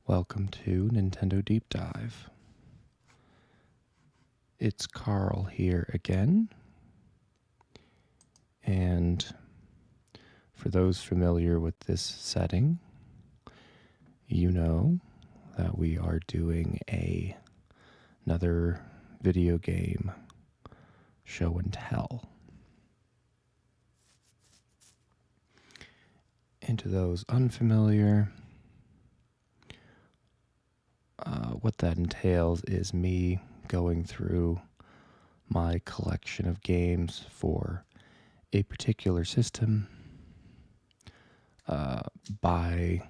Welcome to Nintendo Deep Dive. It's Carl here again. And for those familiar with this setting, you know that we are doing another video game show and tell. And to those unfamiliar, what that entails is me going through my collection of games for a particular system by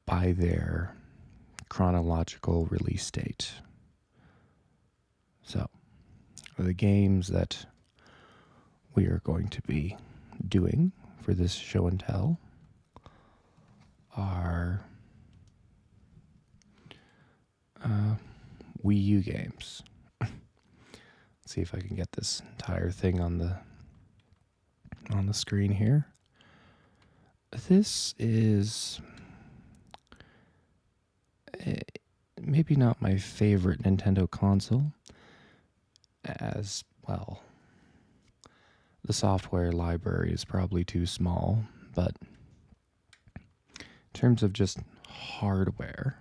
their chronological release date. So, the games that we are going to be doing for this show and tell are Wii U games. Let's see if I can get this entire thing on the screen here. This is maybe not my favorite Nintendo console, as well. The software library is probably too small, but in terms of just hardware,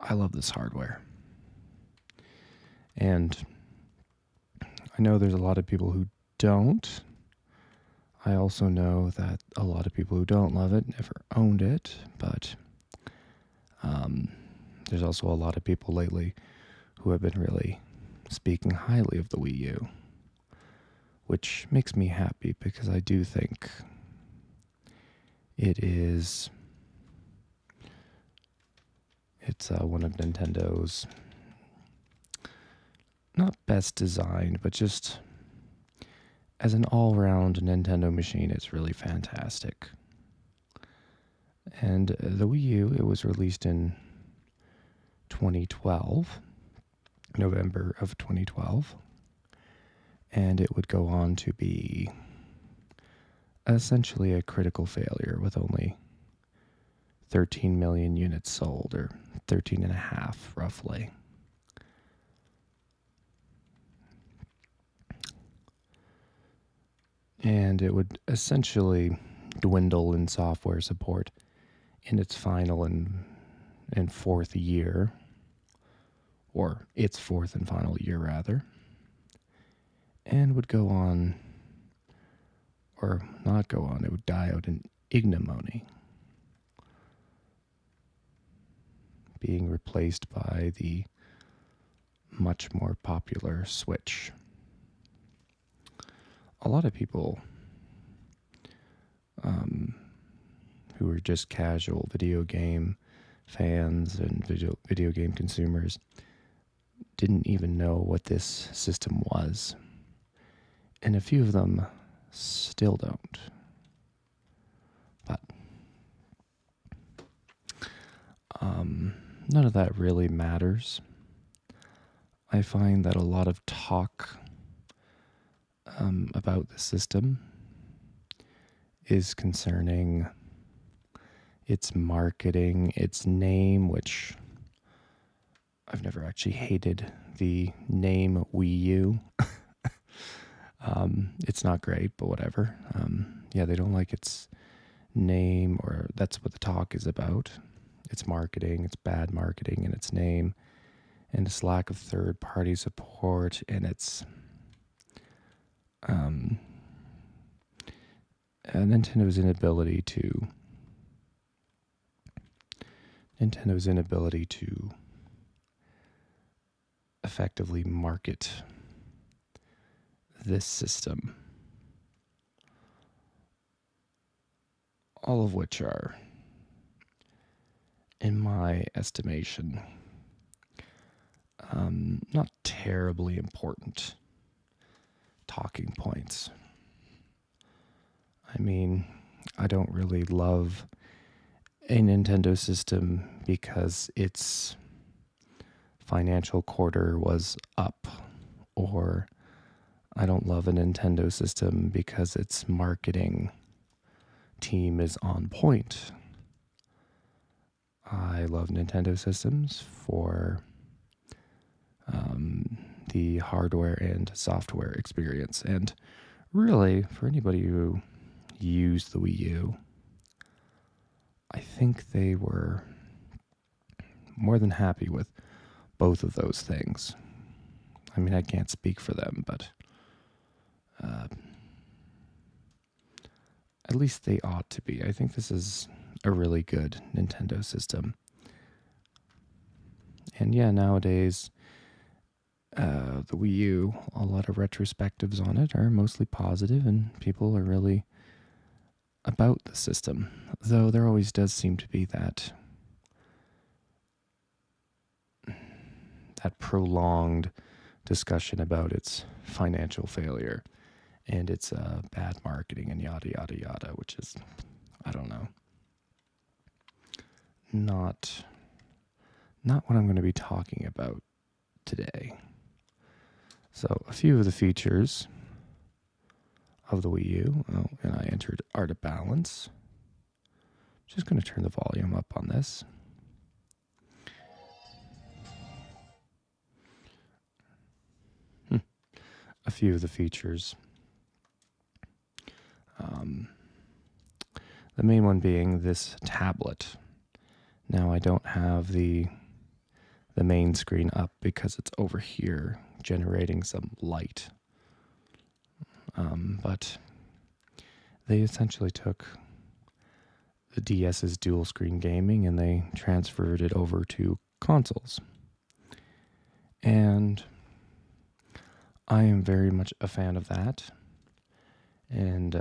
I love this hardware. And I know there's a lot of people who don't. I also know that a lot of people who don't love it never owned it, but there's also a lot of people lately who have been really speaking highly of the Wii U, which makes me happy because I do think it's one of Nintendo's not best designed, but just as an all-round Nintendo machine, it's really fantastic. And the Wii U, it was released in 2012, November of 2012, and it would go on to be essentially a critical failure with only 13 million units sold, or 13 and a half, roughly. And it would essentially dwindle in software support in its final and fourth year, or its fourth and final year, rather, and would go on, or not go on, it would die out in ignominy, being replaced by the much more popular Switch. A lot of people who are just casual video game fans and video game consumers didn't even know what this system was. And a few of them still don't. But none of that really matters. I find that a lot of talk about the system is concerning its marketing, its name, which I've never actually hated the name Wii U. It's not great, but whatever. They don't like its name, or that's what the talk is about. Its marketing, its bad marketing, and its name, and its lack of third-party support, and its Nintendo's inability to effectively market this system, all of which are, in my estimation, not terribly important talking points. I mean, I don't really love a Nintendo system because its financial quarter was up, or I don't love a Nintendo system because its marketing team is on point. I love Nintendo systems for the hardware and software experience. And really, for anybody who used the Wii U, I think they were more than happy with both of those things. I mean, I can't speak for them, but at least they ought to be. I think this is a really good Nintendo system. And yeah, nowadays, the Wii U, a lot of retrospectives on it are mostly positive, and people are really about the system. Though there always does seem to be that prolonged discussion about its financial failure and its bad marketing and yada yada yada, which is, I don't know, not what I'm going to be talking about today. So a few of the features of the Wii U, and I entered Art of Balance. Just going to turn the volume up on this. A few of the features. The main one being this tablet. Now I don't have the main screen up because it's over here generating some light. But they essentially took the DS's dual screen gaming and they transferred it over to consoles. And I am very much a fan of that. And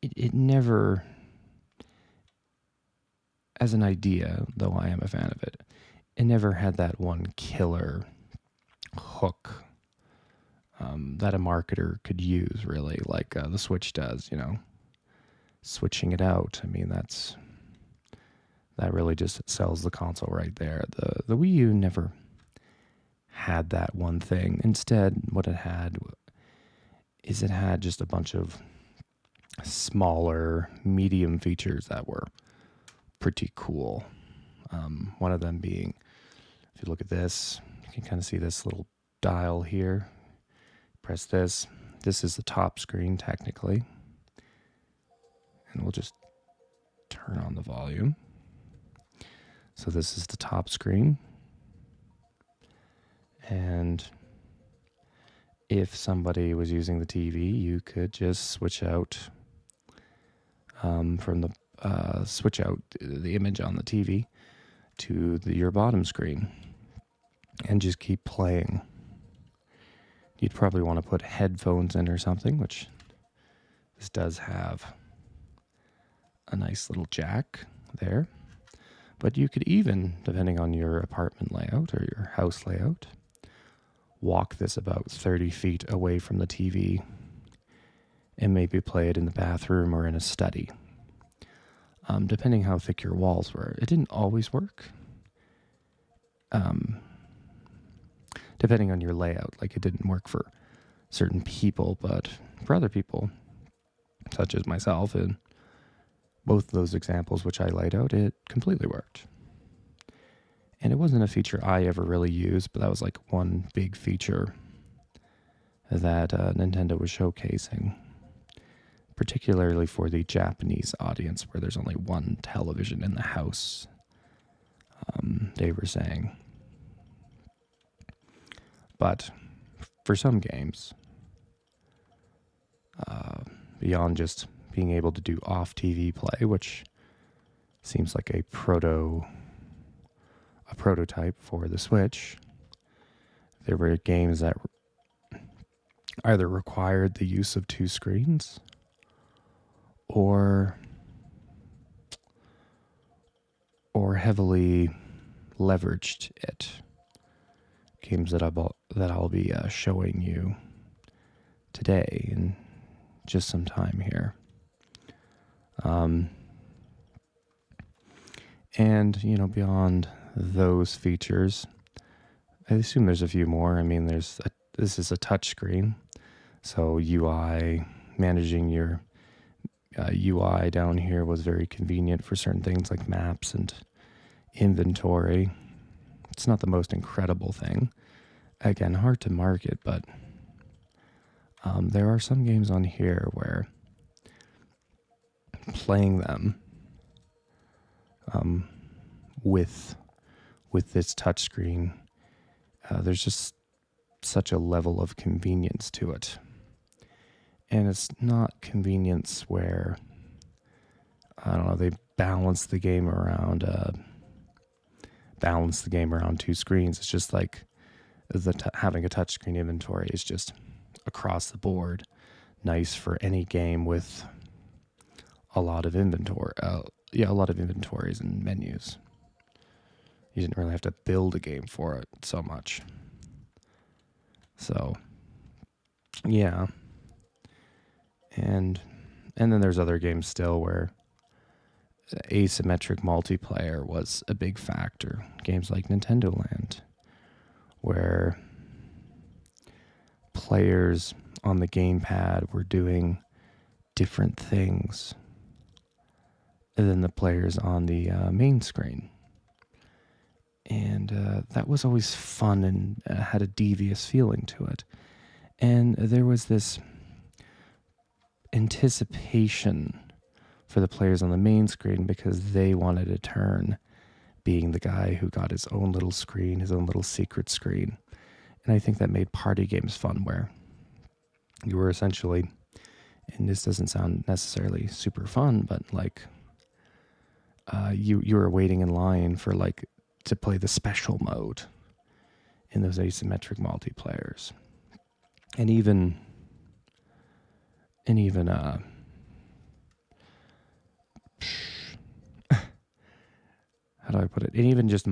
it never, as an idea, though I am a fan of it, it never had that one killer hook that a marketer could use, really, like the Switch does, switching it out. I mean, that really just sells the console right there. The Wii U never had that one thing. Instead, what it had is it had just a bunch of smaller, medium features that were pretty cool. One of them being, if you look at this, you can kind of see this little dial here. Press this. This is the top screen, technically. And we'll just turn on the volume. So this is the top screen. And if somebody was using the TV, you could just switch out switch out the image on the TV to your bottom screen and just keep playing. You'd probably want to put headphones in or something, which this does have a nice little jack there. But you could even, depending on your apartment layout or your house layout, walk this about 30 feet away from the TV and maybe play it in the bathroom or in a study. Depending how thick your walls were. It didn't always work. Depending on your layout. Like, it didn't work for certain people, but for other people, such as myself, in both of those examples which I laid out, it completely worked. And it wasn't a feature I ever really used, but that was like one big feature that Nintendo was showcasing, particularly for the Japanese audience where there's only one television in the house, they were saying. But for some games, beyond just being able to do off-TV play, which seems like a prototype for the Switch, there were games that either required the use of two screens or heavily leveraged it. Games that I'll be showing you today in just some time here. And, beyond those features, I assume there's a few more. I mean, this is a touch screen, So managing your UI down here was very convenient for certain things like maps and inventory. It's not the most incredible thing. Again, hard to market, but there are some games on here where playing them with this touchscreen, there's just such a level of convenience to it. And it's not convenience where, I don't know, they balance the game around two screens. It's just like having a touchscreen inventory is just across the board nice for any game with a lot of inventory. A lot of inventories and menus. You didn't really have to build a game for it so much. So, yeah. And then there's other games still where asymmetric multiplayer was a big factor. Games like Nintendo Land, where players on the gamepad were doing different things than the players on the main screen. And that was always fun and had a devious feeling to it. And there was this anticipation for the players on the main screen because they wanted a turn being the guy who got his own little screen, his own little secret screen. And I think that made party games fun, where you were essentially, and this doesn't sound necessarily super fun, but like you were waiting in line for like to play the special mode in those asymmetric multiplayers. And even how do I put it? And even just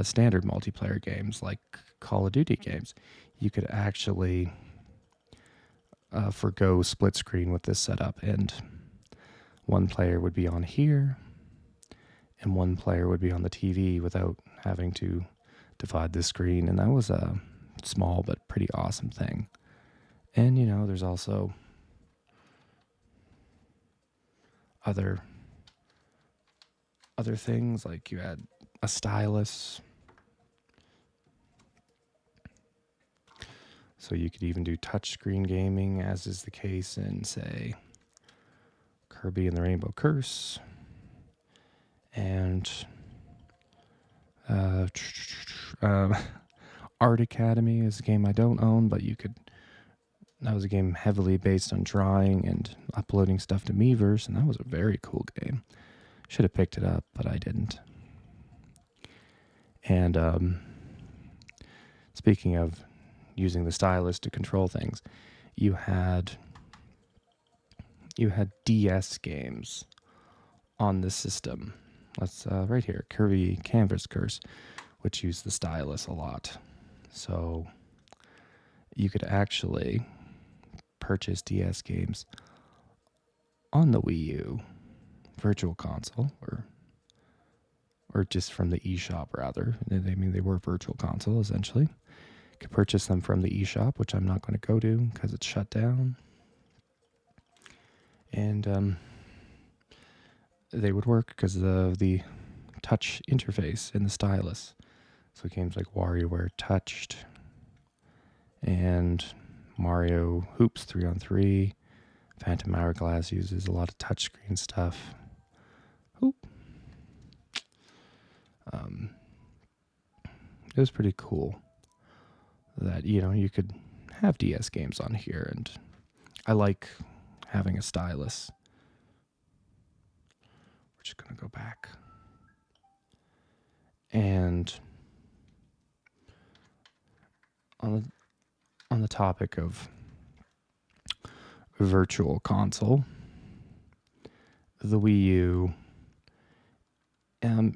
standard multiplayer games like Call of Duty games, you could actually forgo split screen with this setup, and one player would be on here, and one player would be on the TV without having to divide the screen, and that was a small but pretty awesome thing. And there's also other things, like you had a stylus, so you could even do touchscreen gaming, as is the case in, say, Kirby and the Rainbow Curse, and Art Academy is a game I don't own, but that was a game heavily based on drawing and uploading stuff to Miiverse, and that was a very cool game. Should have picked it up, but I didn't. And speaking of using the stylus to control things, you had DS games on the system. That's right here, Kirby Canvas Curse, which used the stylus a lot. So you could actually purchase DS games on the Wii U Virtual Console, or just from the eShop, rather. They were Virtual Console, essentially. You could purchase them from the eShop, which I'm not going to go to because it's shut down. And they would work because of the touch interface in the stylus. So games like WarioWare touched, and Mario Hoops 3-on-3, Phantom Hourglass uses a lot of touchscreen stuff. Oop. It was pretty cool that you could have DS games on here, and I like having a stylus. We're just gonna go back, and on the topic of Virtual Console, the Wii U,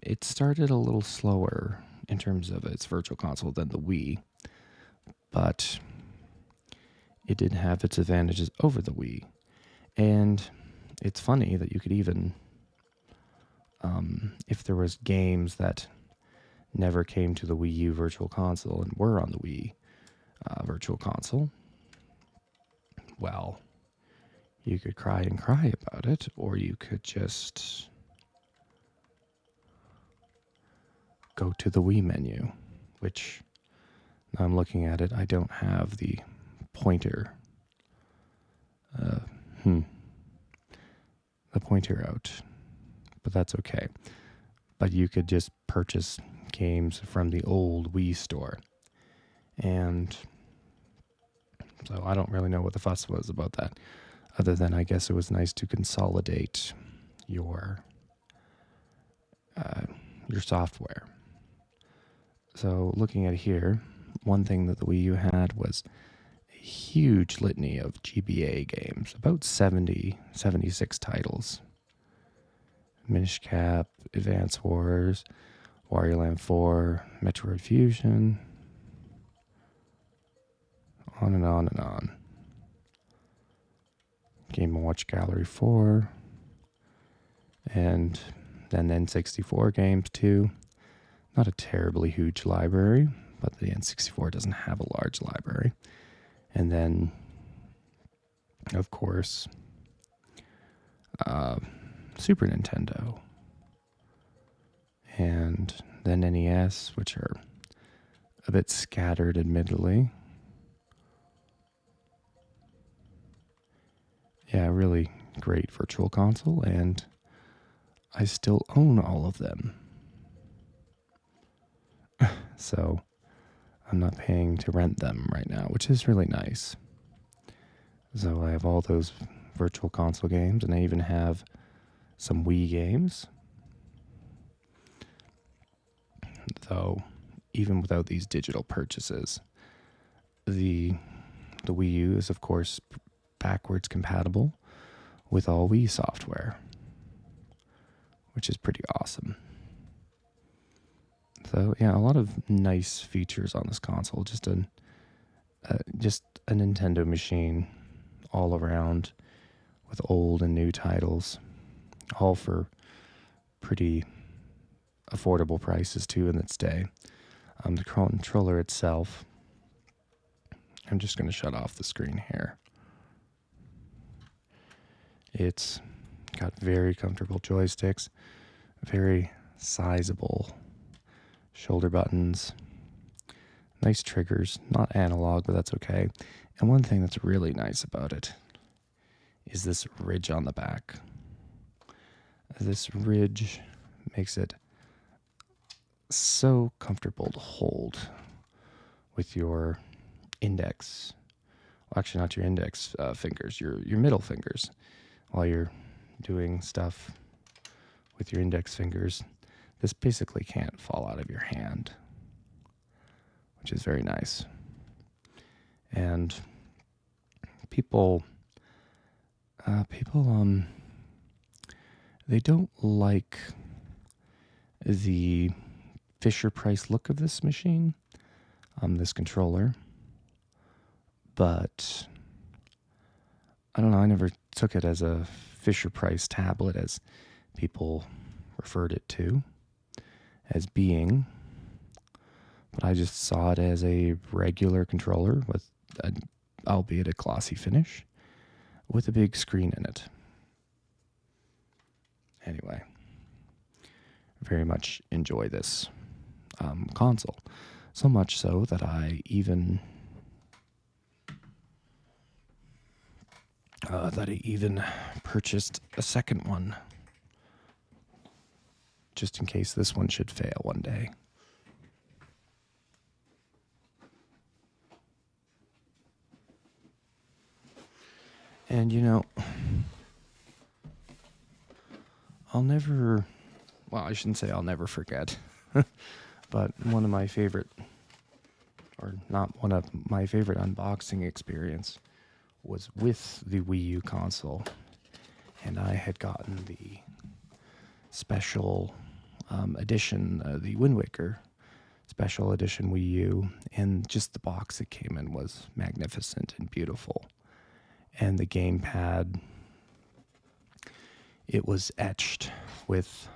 it started a little slower in terms of its Virtual Console than the Wii, but it did have its advantages over the Wii. And it's funny that you could even, if there was games that never came to the Wii U Virtual Console and were on the Wii Virtual Console, well, you could cry and cry about it, or you could just go to the Wii menu, which now I'm looking at it, I don't have the pointer. The pointer out, but that's okay. But you could just purchase games from the old Wii store. And so I don't really know what the fuss was about that, other than I guess it was nice to consolidate your software. So looking at here, one thing that the Wii U had was a huge litany of GBA games, about 76 titles. Minish Cap, Advance Wars, Wario Land 4, Metroid Fusion, on and on and on. Game & Watch Gallery 4, and then N64 games too. Not a terribly huge library, but the N64 doesn't have a large library. And then, of course, Super Nintendo. And then NES, which are a bit scattered, admittedly. Yeah, really great virtual console, and I still own all of them. So I'm not paying to rent them right now, which is really nice. So I have all those virtual console games, and I even have some Wii games. Though, even without these digital purchases, the Wii U is, of course, backwards compatible with all Wii software, which is pretty awesome. So yeah, a lot of nice features on this console. Just a Nintendo machine all around, with old and new titles, all for pretty affordable prices too in its day. The controller itself, I'm just going to shut off the screen here. It's got very comfortable joysticks, very sizable shoulder buttons, nice triggers, not analog, but that's okay. And one thing that's really nice about it is this ridge on the back. This ridge makes it so comfortable to hold with your index. Well, actually, not your index fingers, your middle fingers, while you're doing stuff with your index fingers. This basically can't fall out of your hand, which is very nice. And people, they don't like the Fisher-Price look of this machine, this controller. But I don't know, I never took it as a Fisher-Price tablet, as people referred it to as being. But I just saw it as a regular controller with, albeit a glossy finish, with a big screen in it. Anyway, very much enjoy this console. So much so that I even purchased a second one, just in case this one should fail one day. And I shouldn't say I'll never forget, but one of my favorite unboxing experience was with the Wii U console, and I had gotten the special edition, the Wind Waker special edition Wii U, and just the box it came in was magnificent and beautiful. And the gamepad, it was etched with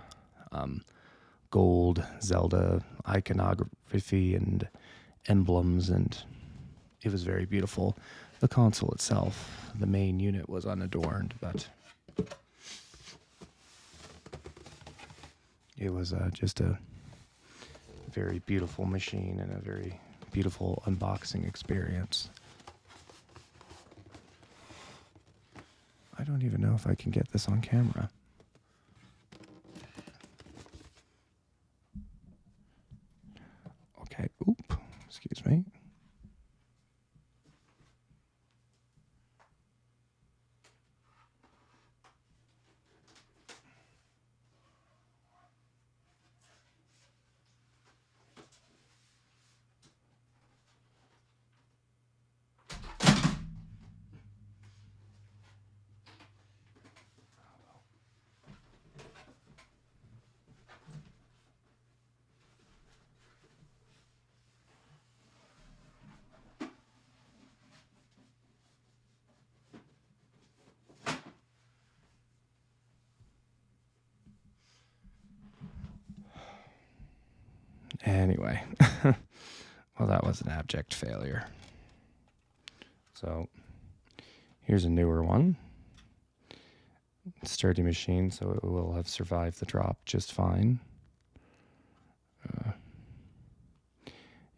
gold Zelda iconography and emblems, and it was very beautiful. The console itself, the main unit, was unadorned, but it was just a very beautiful machine and a very beautiful unboxing experience. I don't even know if I can get this on camera. Okay, oop, excuse me. Anyway, well, that was an abject failure. So here's a newer one. Sturdy machine, so it will have survived the drop just fine.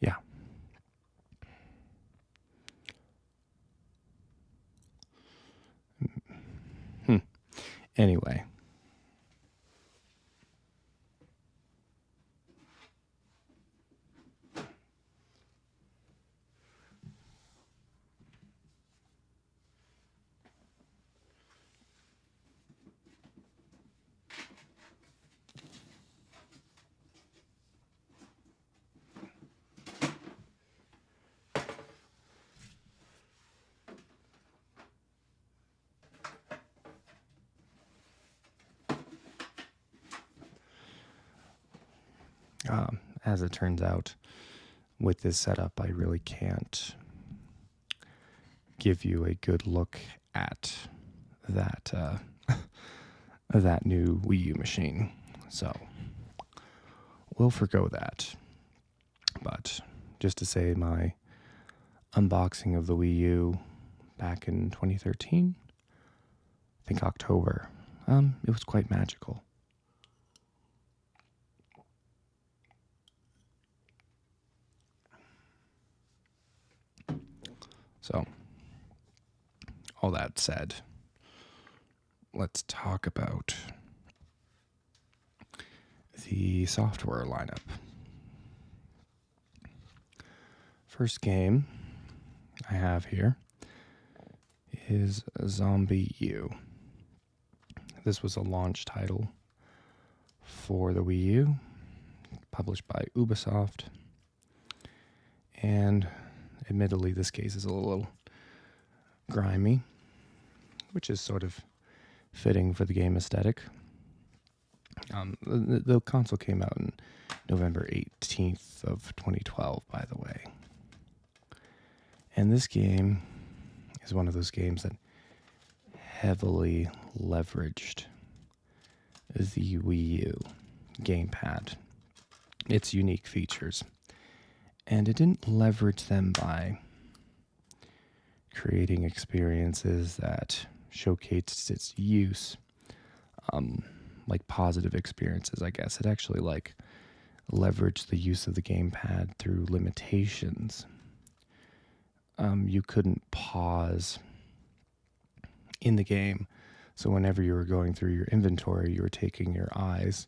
Yeah. Anyway. As it turns out, with this setup, I really can't give you a good look at that that new Wii U machine. So we'll forgo that. But just to say, my unboxing of the Wii U back in 2013, I think October, it was quite magical. So, all that said, let's talk about the software lineup. First game I have here is Zombie U. This was a launch title for the Wii U, published by Ubisoft, and admittedly, this case is a little grimy, which is sort of fitting for the game aesthetic. The console came out on November 18th of 2012, by the way. And this game is one of those games that heavily leveraged the Wii U gamepad, its unique features. And it didn't leverage them by creating experiences that showcased its use, like positive experiences, I guess. It actually leveraged the use of the gamepad through limitations. You couldn't pause in the game, so whenever you were going through your inventory, you were taking your eyes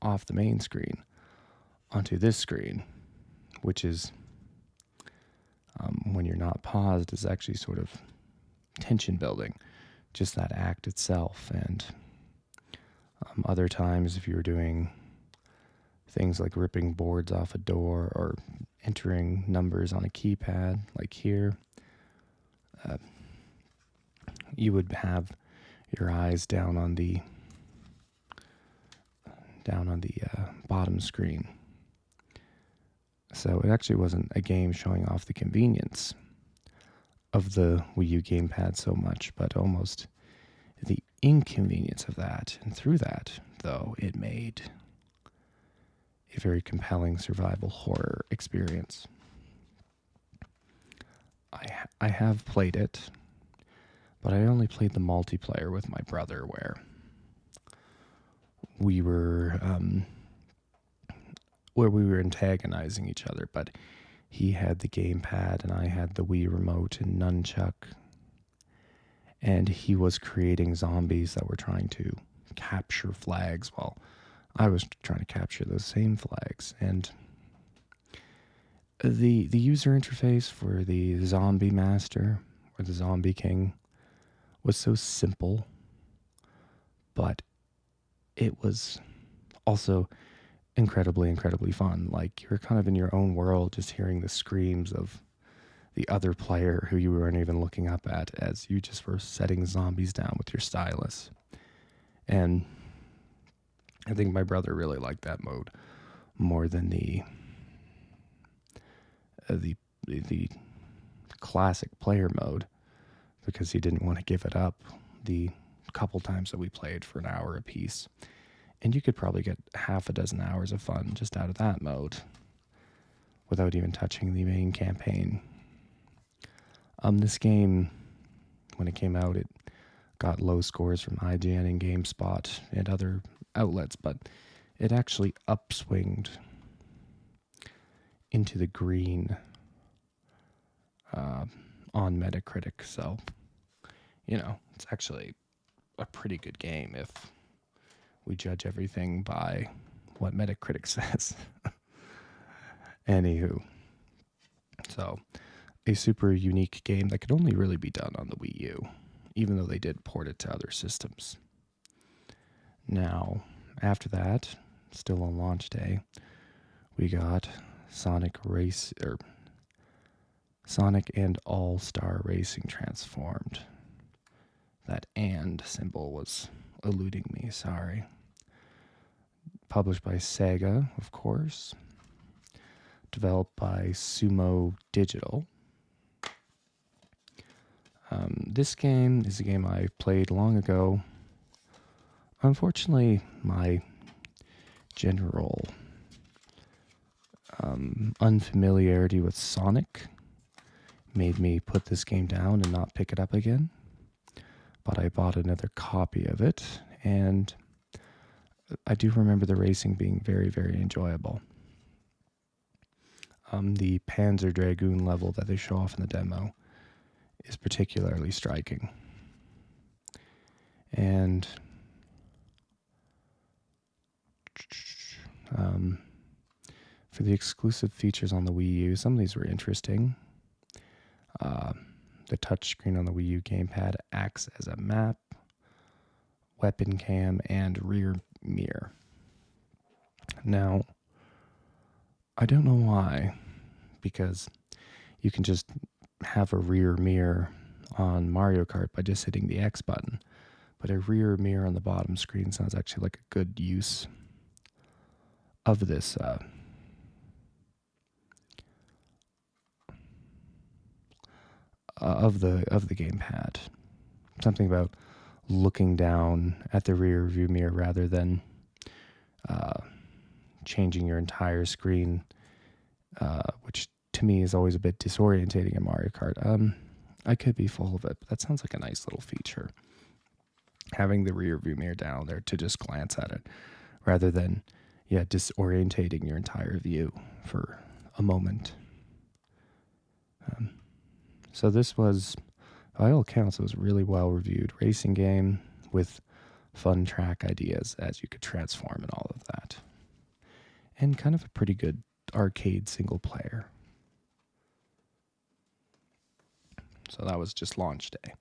off the main screen onto this screen, which is, when you're not paused, is actually sort of tension building, just that act itself. And other times, if you were doing things like ripping boards off a door or entering numbers on a keypad, like here, you would have your eyes down on the bottom screen. So it actually wasn't a game showing off the convenience of the Wii U gamepad so much, but almost the inconvenience of that. And through that, though, it made a very compelling survival horror experience. I have played it, but I only played the multiplayer with my brother, where we were antagonizing each other. But he had the gamepad and I had the Wii remote and nunchuck, and he was creating zombies that were trying to capture flags while I was trying to capture those same flags. And the user interface for the zombie master or the zombie king was so simple, but it was also incredibly fun. Like, you're kind of in your own world, just hearing the screams of the other player who you weren't even looking up at as you just were setting zombies down with your stylus. And I think my brother really liked that mode more than the classic player mode, because he didn't want to give it up the couple times that we played for an hour apiece. And you could probably get half a dozen hours of fun just out of that mode without even touching the main campaign. This game, when it came out, it got low scores from IGN and GameSpot and other outlets, but it actually upswinged into the green on Metacritic. So, it's actually a pretty good game if we judge everything by what Metacritic says. Anywho, so a super unique game that could only really be done on the Wii U, even though they did port it to other systems. Now, after that, still on launch day, we got Sonic and All-Star Racing Transformed. That "and" symbol was eluding me, sorry. Published by Sega, of course. Developed by Sumo Digital. This game is a game I played long ago. Unfortunately, my general unfamiliarity with Sonic made me put this game down and not pick it up again. But I bought another copy of it, and I do remember the racing being very enjoyable. The Panzer Dragoon level that they show off in the demo is particularly striking. And for the exclusive features on the Wii U, some of these were interesting. The touchscreen on the Wii U gamepad acts as a map, weapon cam, and rear mirror. Now, I don't know why, because you can just have a rear mirror on Mario Kart by just hitting the X button, but a rear mirror on the bottom screen sounds actually like a good use of this of the gamepad. Something about looking down at the rear view mirror rather than changing your entire screen, which to me is always a bit disorientating in Mario Kart. I could be full of it, but that sounds like a nice little feature. Having the rear view mirror down there to just glance at it rather than, disorientating your entire view for a moment. So this was, by all accounts, it was a really well-reviewed racing game with fun track ideas as you could transform and all of that. And kind of a pretty good arcade single player. So that was just launch day.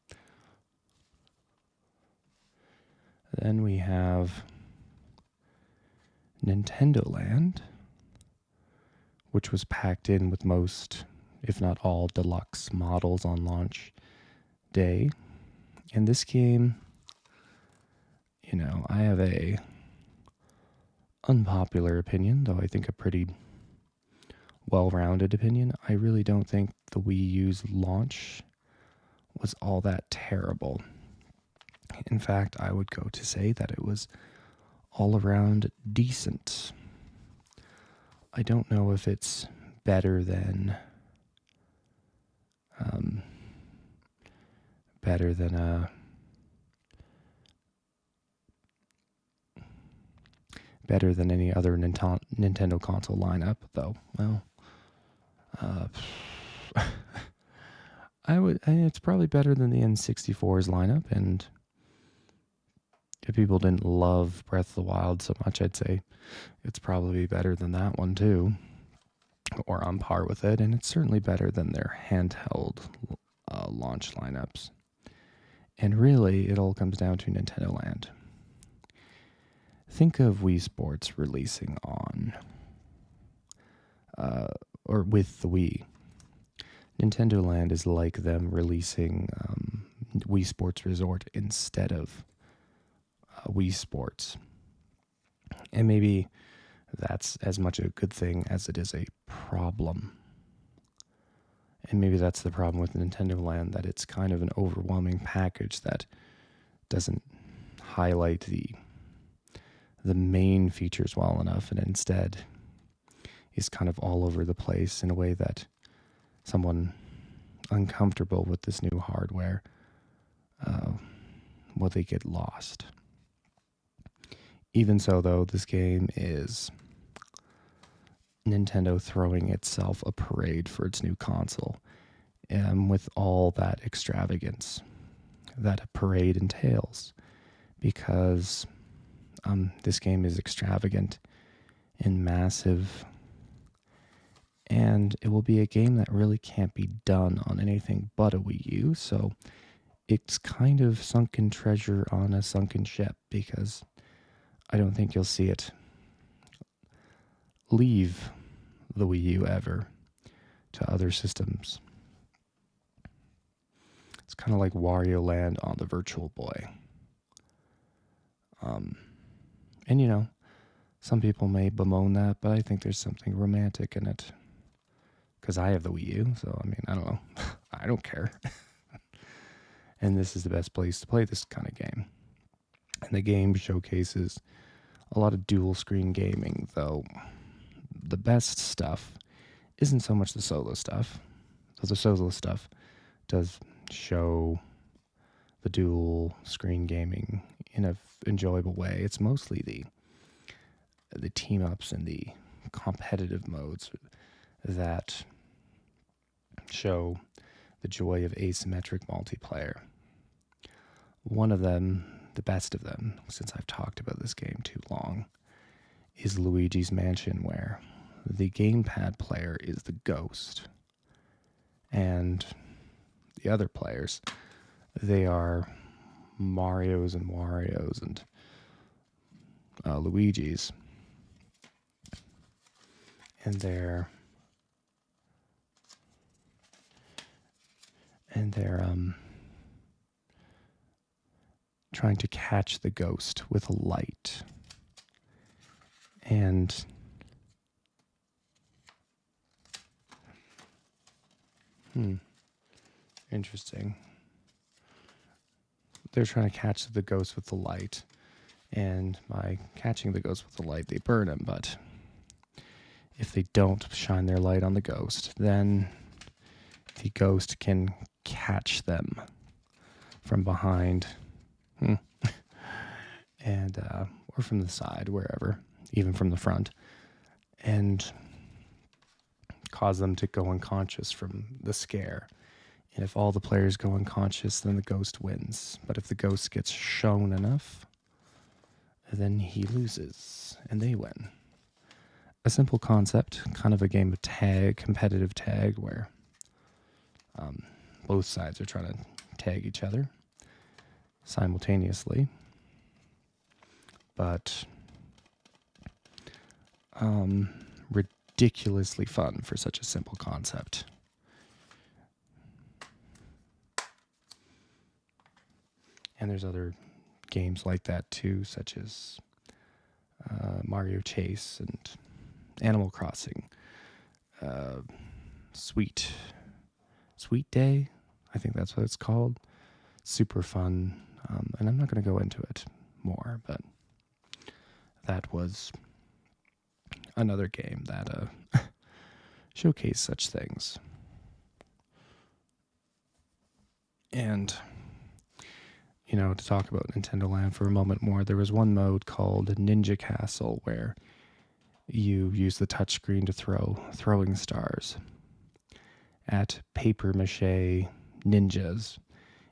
Then we have Nintendo Land, which was packed in with most, if not all, deluxe models on launch day. And this game, I have a unpopular opinion, though I think a pretty well-rounded opinion. I really don't think the Wii U's launch was all that terrible. In fact, I would go to say that it was all around decent. I don't know if it's better than better than any other Nintendo console lineup, though. Well, it's probably better than the N64's lineup, and if people didn't love Breath of the Wild so much, I'd say it's probably better than that one too, or on par with it, and it's certainly better than their handheld launch lineups. And really, it all comes down to Nintendo Land. Think of Wii Sports releasing on, or with the Wii. Nintendo Land is like them releasing Wii Sports Resort instead of Wii Sports. And maybe that's as much a good thing as it is a problem. And maybe that's the problem with Nintendo Land, that it's kind of an overwhelming package that doesn't highlight the main features well enough, and instead is kind of all over the place in a way that someone uncomfortable with this new hardware will they get lost. Even so, though, this game is Nintendo throwing itself a parade for its new console, with all that extravagance that a parade entails, because this game is extravagant and massive, and it will be a game that really can't be done on anything but a Wii U, so it's kind of sunken treasure on a sunken ship, because I don't think you'll see it leave the Wii U ever to other systems. It's kind of like Wario Land on the Virtual Boy. And you know, some people may bemoan that, but I think there's something romantic in it. Because I have the Wii U, so I mean, I don't know. I don't care. And this is the best place to play this kind of game. And the game showcases a lot of dual screen gaming, though the best stuff isn't so much the solo stuff. So the solo stuff does show the dual screen gaming in an enjoyable way. It's mostly the team ups and the competitive modes that show the joy of asymmetric multiplayer. One of them, the best of them, since I've talked about this game too long, is Luigi's Mansion, where the gamepad player is the ghost, and the other players, they are Marios and Warios and Luigis, and they're trying to catch the ghost with a light. And interesting. They're trying to catch the ghost with the light, and by catching the ghost with the light, they burn him. But if they don't shine their light on the ghost, then the ghost can catch them from behind, and or from the side, wherever, even from the front, and cause them to go unconscious from the scare. And if all the players go unconscious, then the ghost wins. But if the ghost gets shown enough, then he loses, and they win. A simple concept, kind of a game of tag, competitive tag, where both sides are trying to tag each other simultaneously. But ridiculously fun for such a simple concept. And there's other games like that too, such as Mario Chase and Animal Crossing. Sweet Day, I think that's what it's called. Super fun, and I'm not going to go into it more, but that was another game that showcased such things. And to talk about Nintendo Land for a moment more, there was one mode called Ninja Castle where you use the touchscreen to throw throwing stars at paper mache ninjas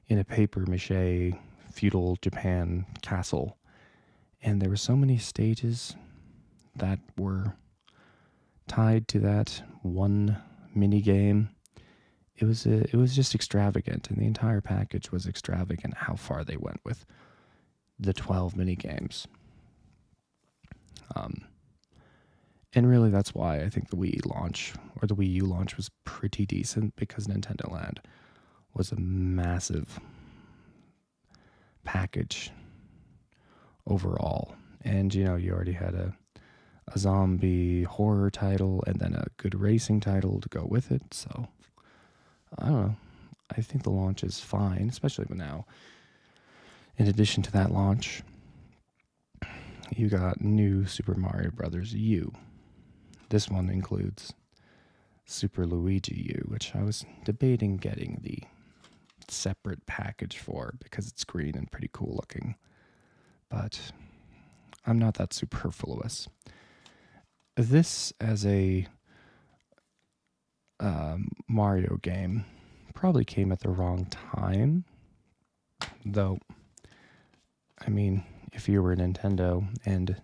in a paper mache feudal Japan castle. And there were so many stages that were tied to that one mini game. It was just extravagant, and the entire package was extravagant. How far they went with the 12 mini games, and really that's why I think the Wii launch or the Wii U launch was pretty decent, because Nintendo Land was a massive package overall, and you already had a zombie horror title and then a good racing title to go with it. So I don't know. I think the launch is fine, especially now. In addition to that launch, you got new Super Mario Bros. U. This one includes Super Luigi U, which I was debating getting the separate package for because it's green and pretty cool looking. But I'm not that superfluous. This as a Mario game probably came at the wrong time, though. I mean, if you were Nintendo and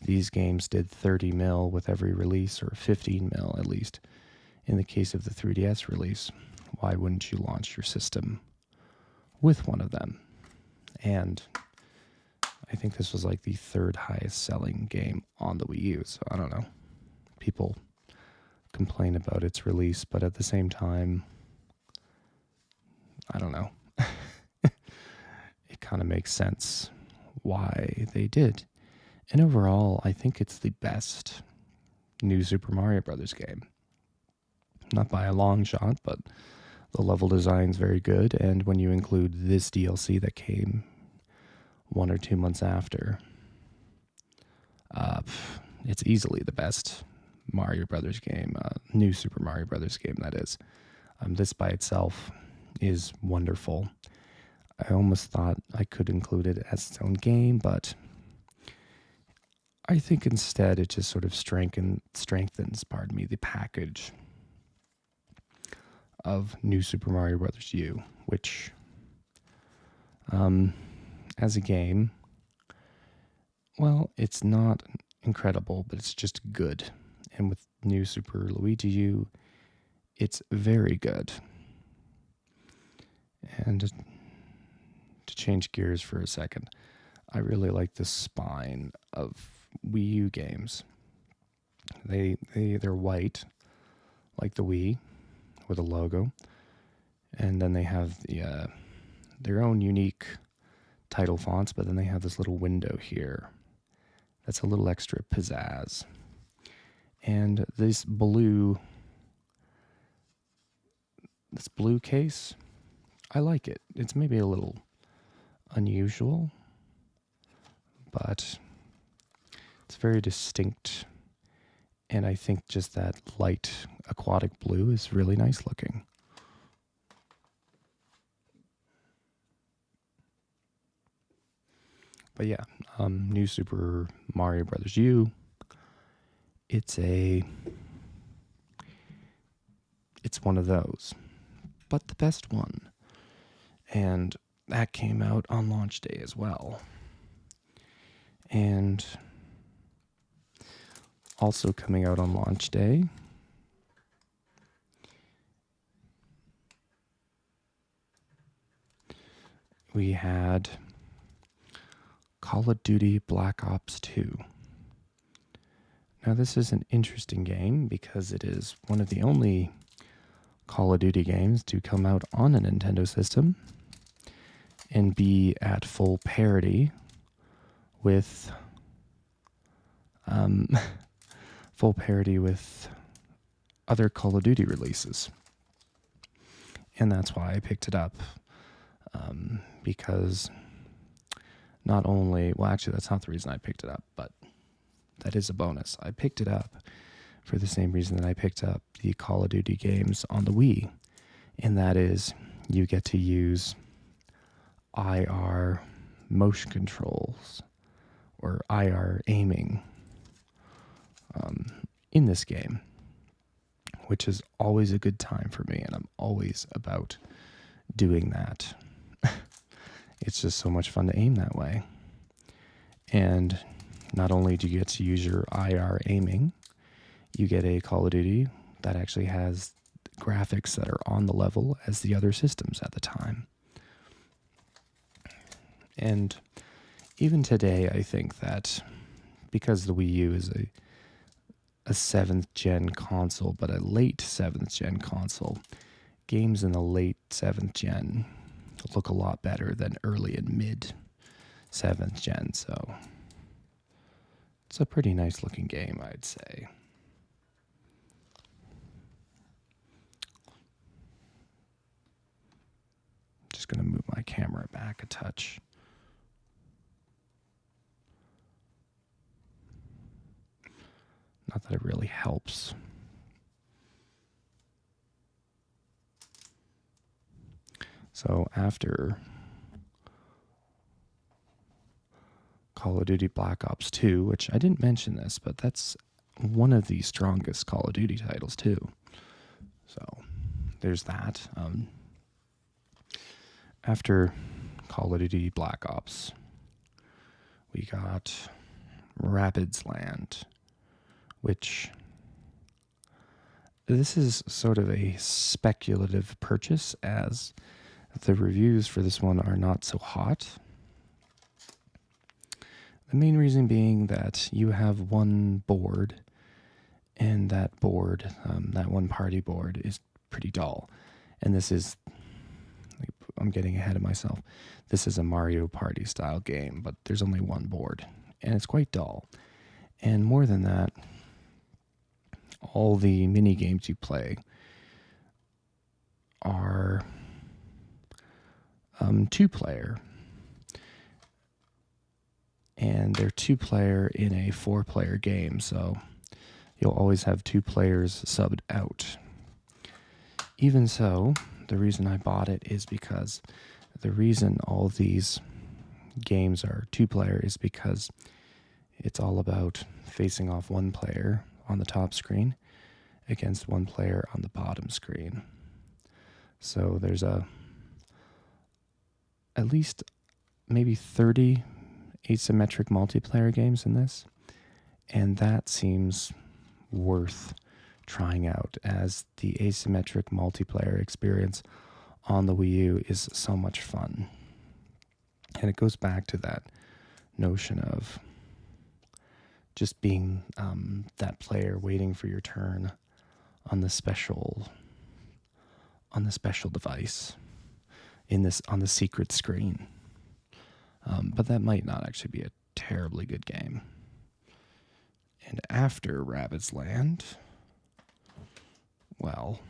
these games did 30 mil with every release, or 15 mil at least in the case of the 3DS release, why wouldn't you launch your system with one of them? And I think this was like the third highest selling game on the Wii U, so I don't know. People complain about its release, but at the same time, I don't know. It kind of makes sense why they did. And overall, I think it's the best new Super Mario Brothers game. Not by a long shot, but the level design's very good, and when you include this DLC that came 1 or 2 months after, it's easily the best Mario Brothers game, new Super Mario Brothers game, that is. This by itself is wonderful. I almost thought I could include it as its own game, but I think instead it just sort of strengthens, the package of New Super Mario Bros. U, which, as a game, well, it's not incredible, but it's just good. And with New Super Luigi U, it's very good. And to change gears for a second, I really like the spine of Wii U games. They're white, like the Wii, with a logo, and then they have their own unique title fonts, but then they have this little window here that's a little extra pizzazz. And this blue case, I like it. It's maybe a little unusual, but it's very distinct, and I think just that light aquatic blue is really nice looking. But yeah, New Super Mario Bros. U, it's one of those, but the best one. And that came out on launch day as well. And also coming out on launch day, we had Call of Duty Black Ops 2. Now, this is an interesting game because it is one of the only Call of Duty games to come out on a Nintendo system and be at full parity with other Call of Duty releases. And that's why I picked it up, because not only, well, actually, that's not the reason I picked it up, but that is a bonus. I picked it up for the same reason that I picked up the Call of Duty games on the Wii, and that is you get to use IR motion controls or IR aiming in this game, which is always a good time for me, and I'm always about doing that. It's just so much fun to aim that way. And not only do you get to use your IR aiming, you get a Call of Duty that actually has graphics that are on the level as the other systems at the time. And even today, I think that because the Wii U is a 7th gen console, but a late 7th gen console, games in the late 7th gen look a lot better than early and mid 7th gen, so it's a pretty nice looking game, I'd say. Just going to move my camera back a touch. Not that it really helps. So after Call of Duty Black Ops 2, which I didn't mention this, but that's one of the strongest Call of Duty titles too. So there's that. After Call of Duty Black Ops, we got Rabbids Land, which this is sort of a speculative purchase as the reviews for this one are not so hot. The main reason being that you have one board, and that board, that one party board, is pretty dull. And this is, I'm getting ahead of myself. This is a Mario Party style game, but there's only one board, and it's quite dull. And more than that, all the mini games you play are 2-player. And they're 2-player in a 4-player game, so you'll always have 2 players subbed out. Even so, the reason I bought it is because the reason all these games are 2-player is because it's all about facing off one player on the top screen against one player on the bottom screen. So there's at least maybe 30 asymmetric multiplayer games in this, and that seems worth trying out, as the asymmetric multiplayer experience on the Wii U is so much fun. And it goes back to that notion of just being that player waiting for your turn on the special device on the secret screen. But that might not actually be a terribly good game. And after Rabbids Land, well,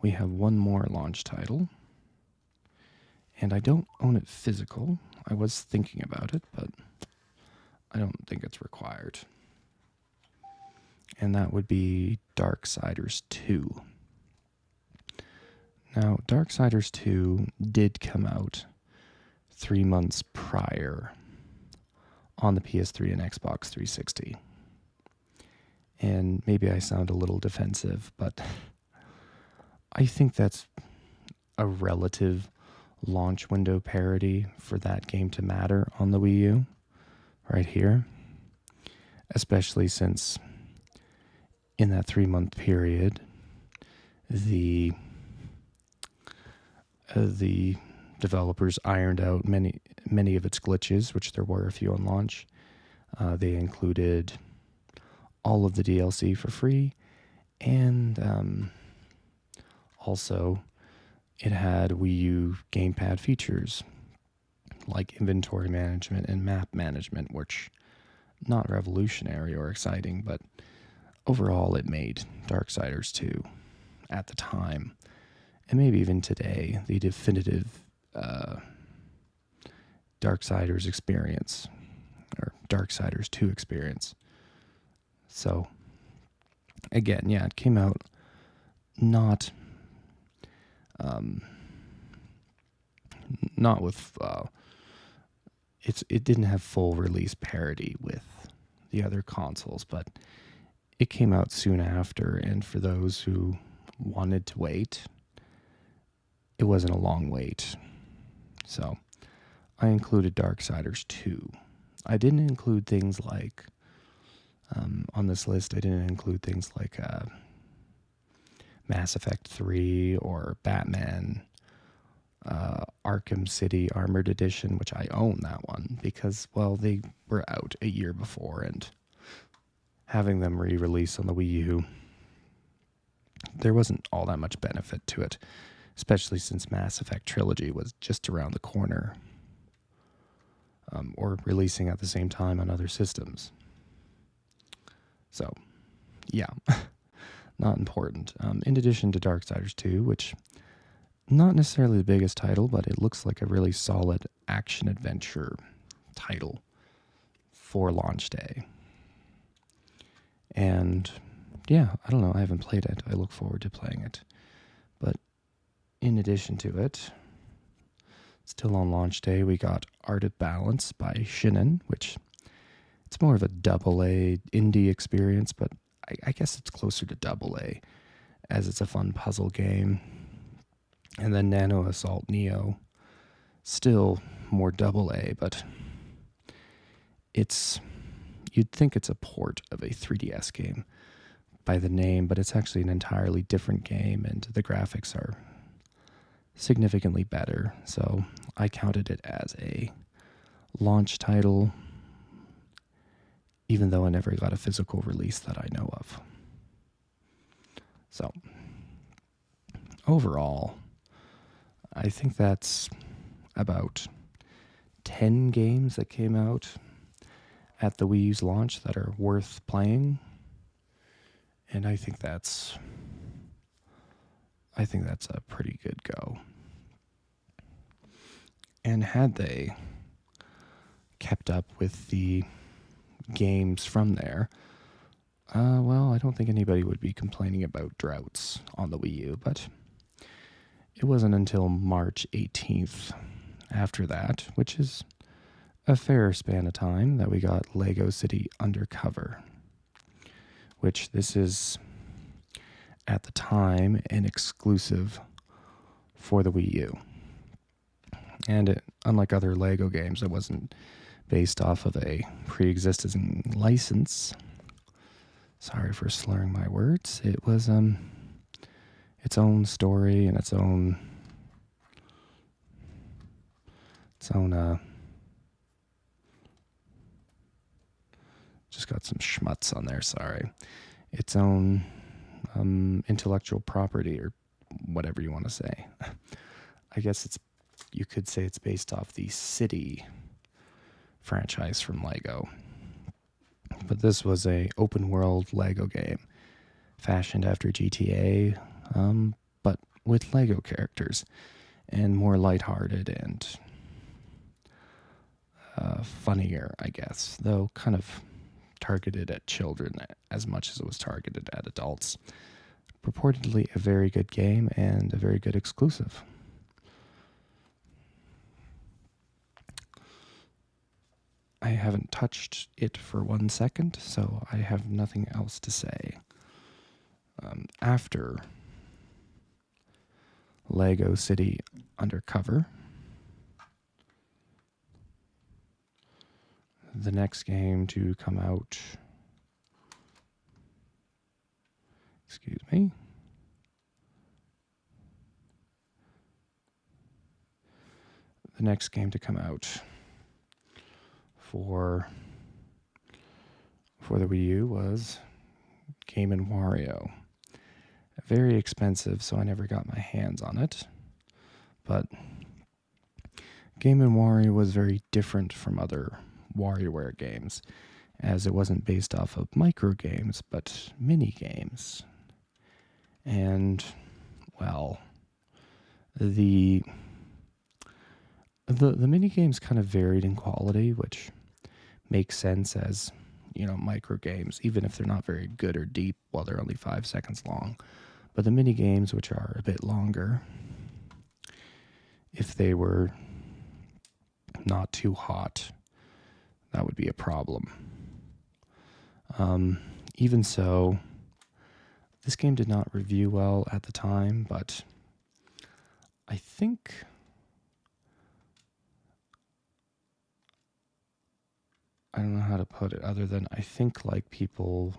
we have one more launch title. And I don't own it physical. I was thinking about it, but I don't think it's required. And that would be Darksiders 2. Now, Darksiders 2 did come out 3 months prior on the PS3 and Xbox 360. And maybe I sound a little defensive, but I think that's a relative launch window parity for that game to matter on the Wii U right here, especially since in that 3-month period, the developers ironed out many of its glitches, which there were a few on launch. They included all of the DLC for free, and also it had Wii U gamepad features like inventory management and map management, which not revolutionary or exciting, but overall it made Darksiders 2 at the time, and maybe even today, the definitive Darksiders experience, or Darksiders 2 experience. So, again, yeah, it came out not with it didn't have full release parity with the other consoles, but it came out soon after, and for those who wanted to wait, it wasn't a long wait. So I included Darksiders 2. I didn't include things like, on this list, I didn't include things like Mass Effect 3 or Batman Arkham City Armored Edition, which I own that one because, well, they were out a year before, and having them re-release on the Wii U, there wasn't all that much benefit to it, especially since Mass Effect Trilogy was just around the corner, or releasing at the same time on other systems. So, yeah, not important. In addition to Darksiders 2, which not necessarily the biggest title, but it looks like a really solid action-adventure title for launch day. And yeah, I don't know, I haven't played it. I look forward to playing it. But in addition to it, still on launch day, we got Art of Balance by Shinen, which it's more of a AA indie experience, but I guess it's closer to AA, as it's a fun puzzle game. And then Nano Assault Neo, still more AA, but you'd think it's a port of a 3DS game by the name, but it's actually an entirely different game, and the graphics are significantly better. So I counted it as a launch title, even though I never got a physical release that I know of. So overall, I think that's about 10 games that came out at the Wii U's launch that are worth playing. And I think that's a pretty good go. And had they kept up with the games from there, well, I don't think anybody would be complaining about droughts on the Wii U, but it wasn't until March 18th after that, which is a fair span of time, that we got Lego City Undercover, which this is, at the time, an exclusive for the Wii U. And unlike other Lego games, it wasn't based off of a pre-existing license. Sorry for slurring my words. It was its own story and its own just got some schmutz on there, sorry. Its own intellectual property, or whatever you want to say. I guess you could say it's based off the City franchise from Lego. But this was a open world Lego game fashioned after GTA, but with Lego characters, and more lighthearted and funnier, I guess, though kind of targeted at children as much as it was targeted at adults. Purportedly a very good game and a very good exclusive. I haven't touched it for 1 second, so I have nothing else to say. After Lego City Undercover, the next game to come out, excuse me, the next game to come out for the Wii U was Game & Wario. Very expensive, so I never got my hands on it. But Game & Wario was very different from other WarioWare games, as it wasn't based off of micro games, but mini games. And, well, the mini games kind of varied in quality, which makes sense as, micro games, even if they're not very good or deep, while they're only 5 seconds long. But the mini games, which are a bit longer, if they were not too hot, that would be a problem. Even so, this game did not review well at the time, but I think I don't know how to put it other than I think like people,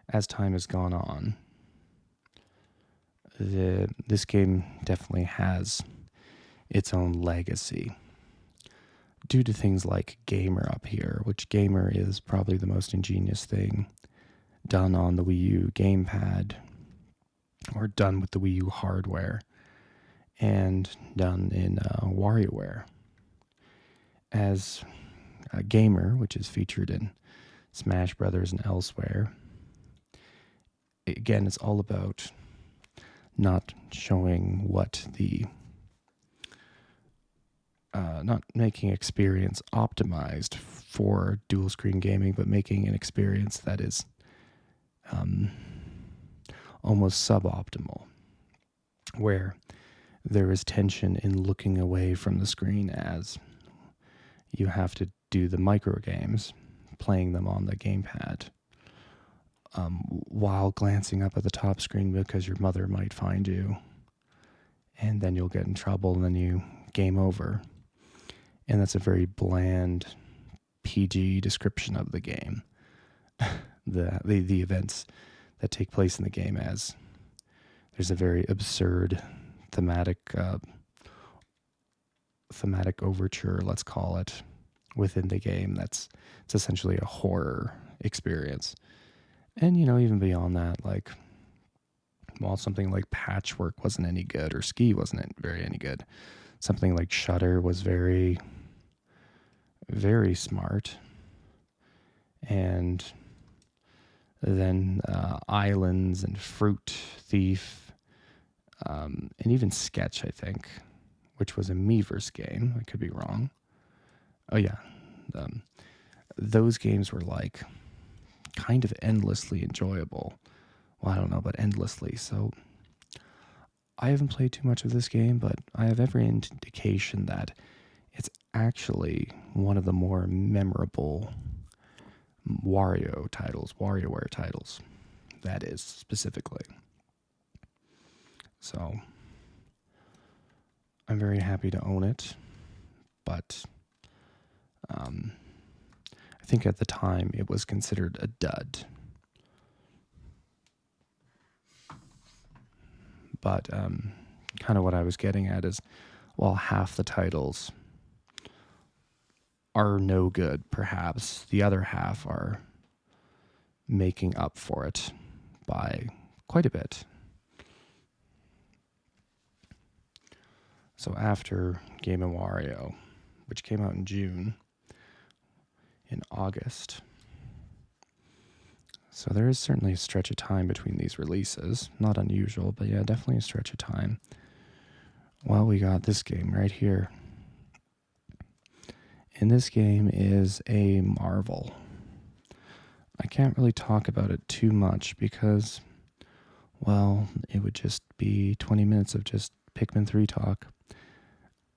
as time has gone on, this game definitely has its own legacy due to things like Gamer up here, which Gamer is probably the most ingenious thing done on the Wii U gamepad or done with the Wii U hardware and done in WarioWare. As a Gamer, which is featured in Smash Brothers and elsewhere, again, it's all about not showing what the not making experience optimized for dual screen gaming, but making an experience that is almost suboptimal, where there is tension in looking away from the screen as you have to do the micro games, playing them on the gamepad, while glancing up at the top screen because your mother might find you, and then you'll get in trouble, and then you game over. And that's a very bland PG description of the game. the events that take place in the game, as there's a very absurd thematic overture, let's call it, within the game. It's essentially a horror experience. And even beyond that, like, while something like Patchwork wasn't any good, or Ski wasn't very any good, something like Shudder was very, very smart. And then Islands and Fruit Thief, and even Sketch, I think, which was a Miiverse game. I could be wrong. Oh, yeah. Those games were like kind of endlessly enjoyable. Well, I don't know about endlessly. So I haven't played too much of this game, but I have every indication that it's actually one of the more memorable WarioWare titles, that is, specifically. So I'm very happy to own it, but I think at the time it was considered a dud. But kind of what I was getting at is, while half the titles are no good, perhaps the other half are making up for it by quite a bit. So after Game & Wario, which came out in June, in August. So there is certainly a stretch of time between these releases. Not unusual, but yeah, definitely a stretch of time. Well, we got this game right here. And this game is a marvel. I can't really talk about it too much because, well, it would just be 20 minutes of just Pikmin 3 talk.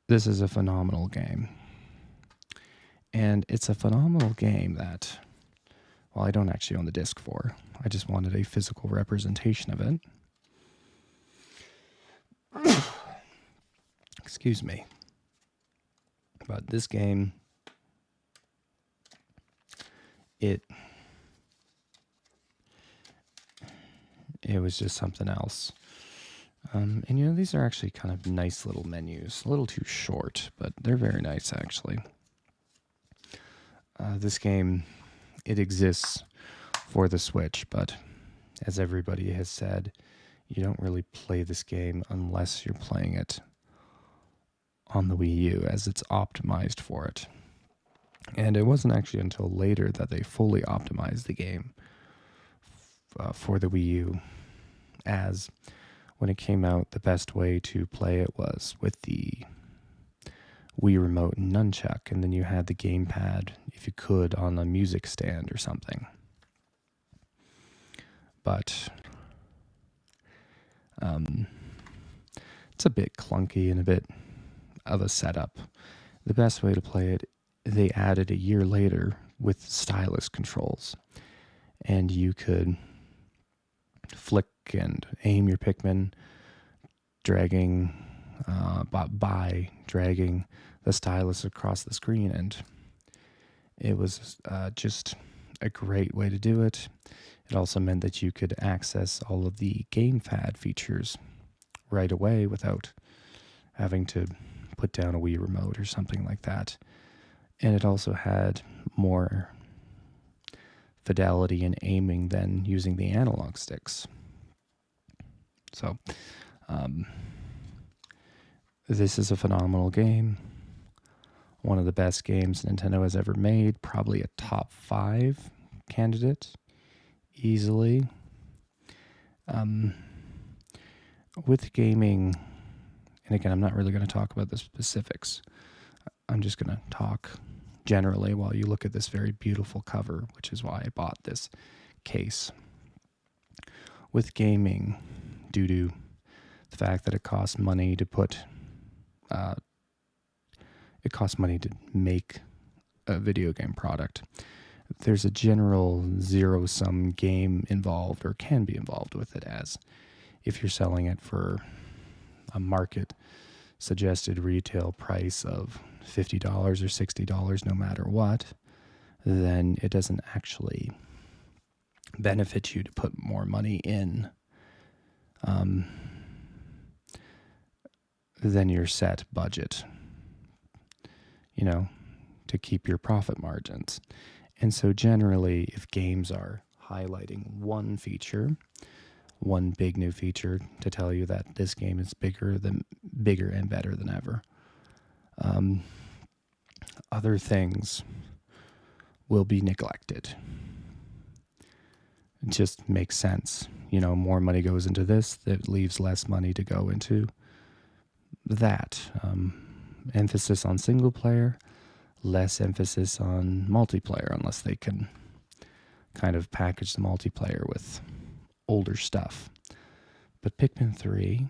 This is a phenomenal game. And it's a phenomenal game that, well, I don't actually own the disc for. I just wanted a physical representation of it. Excuse me. But this game, it was just something else. And these are actually kind of nice little menus. A little too short, but they're very nice, actually. This game, it exists for the Switch, but as everybody has said, you don't really play this game unless you're playing it on the Wii U, as it's optimized for it. And it wasn't actually until later that they fully optimized the game for the Wii U, as when it came out, the best way to play it was with the Wii Remote and Nunchuck, and then you had the gamepad, if you could, on a music stand or something. But it's a bit clunky and a bit of a setup. The best way to play it, they added a year later with stylus controls, and you could flick and aim your Pikmin, dragging by dragging the stylus across the screen, and it was just a great way to do it. It also meant that you could access all of the GameFAD features right away without having to put down a Wii remote or something like that. And it also had more fidelity in aiming than using the analog sticks. So, this is a phenomenal game. One of the best games Nintendo has ever made. Probably a top 5 candidate, easily. With gaming, and again, I'm not really going to talk about the specifics. I'm just going to talk generally while you look at this very beautiful cover, which is why I bought this case. With gaming, due to the fact that it costs money to make a video game product, there's a general zero-sum game involved, or can be involved with it, as if you're selling it for a market suggested retail price of $50 or $60 no matter what, then it doesn't actually benefit you to put more money in than your set budget, to keep your profit margins. And so generally, if games are highlighting one feature, one big new feature to tell you that this game is bigger and better than ever, other things will be neglected. It just makes sense. More money goes into this, that leaves less money to go into that. Emphasis on single player, less emphasis on multiplayer, unless they can kind of package the multiplayer with older stuff. But Pikmin 3,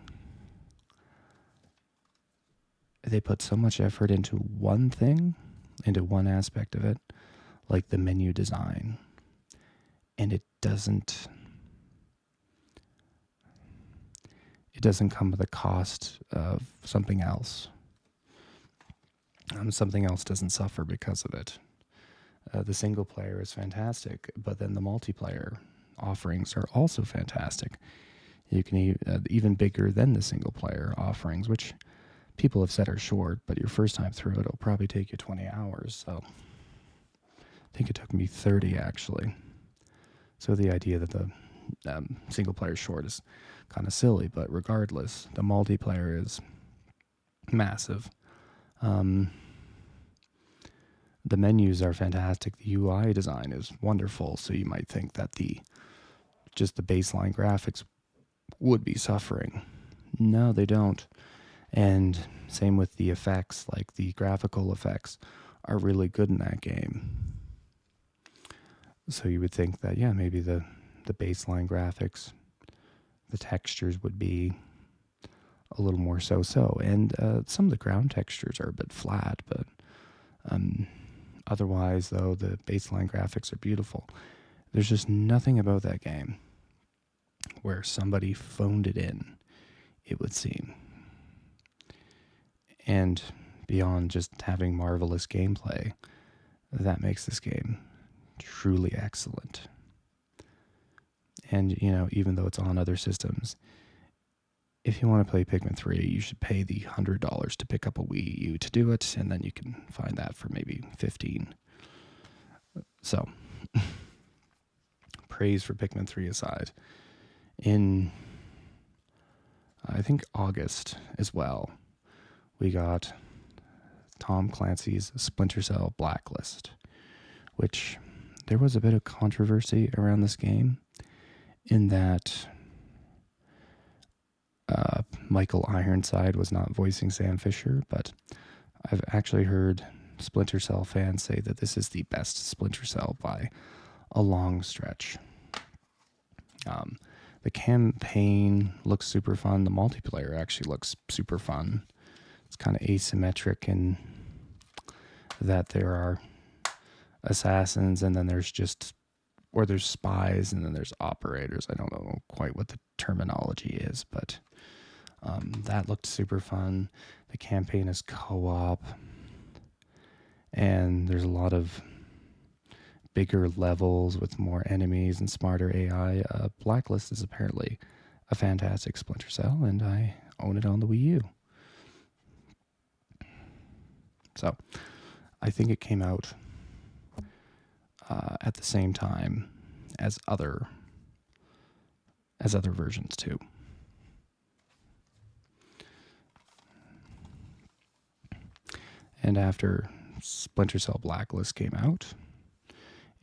they put so much effort into one thing, into one aspect of it, like the menu design, and it doesn't come at the cost of something else. Something else doesn't suffer because of it. The single player is fantastic, but then the multiplayer offerings are also fantastic. You can even bigger than the single player offerings, which people have said are short, but your first time through it'll probably take you 20 hours. So I think it took me 30 actually. So the idea that the single player short is kind of silly, but regardless, the multiplayer is massive. The menus are fantastic. The UI design is wonderful. So you might think that just the baseline graphics would be suffering. No, they don't. And same with the effects, like the graphical effects are really good in that game. So you would think that, yeah, maybe the baseline graphics, the textures would be a little more so-so. And some of the ground textures are a bit flat, but otherwise, though, the baseline graphics are beautiful. There's just nothing about that game where somebody phoned it in, it would seem. And beyond just having marvelous gameplay, that makes this game truly excellent. And, even though it's on other systems, if you want to play Pikmin 3, you should pay the $100 to pick up a Wii U to do it, and then you can find that for maybe $15. So, praise for Pikmin 3 aside. In, I think, August as well, we got Tom Clancy's Splinter Cell Blacklist, which there was a bit of controversy around this game in that Michael Ironside was not voicing Sam Fisher, but I've actually heard Splinter Cell fans say that this is the best Splinter Cell by a long stretch. The campaign looks super fun. The multiplayer actually looks super fun. It's kind of asymmetric and that there are assassins, and then there's spies, and then there's operators. I don't know quite what the terminology is, but that looked super fun. The campaign is co-op, and there's a lot of bigger levels with more enemies and smarter AI. Blacklist is apparently a fantastic Splinter Cell, and I own it on the Wii U. So I think it came out at the same time as other versions too. And after Splinter Cell Blacklist came out,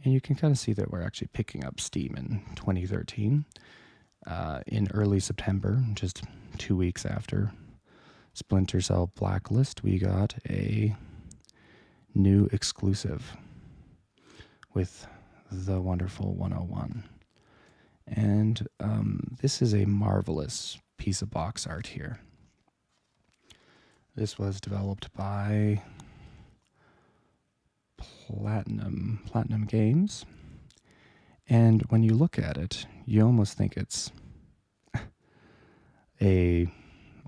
and you can kind of see that we're actually picking up steam in 2013. In early September, just 2 weeks after Splinter Cell Blacklist, we got a new exclusive with the wonderful 101. And this is a marvelous piece of box art here. This was developed by Platinum Games. And when you look at it, you almost think it's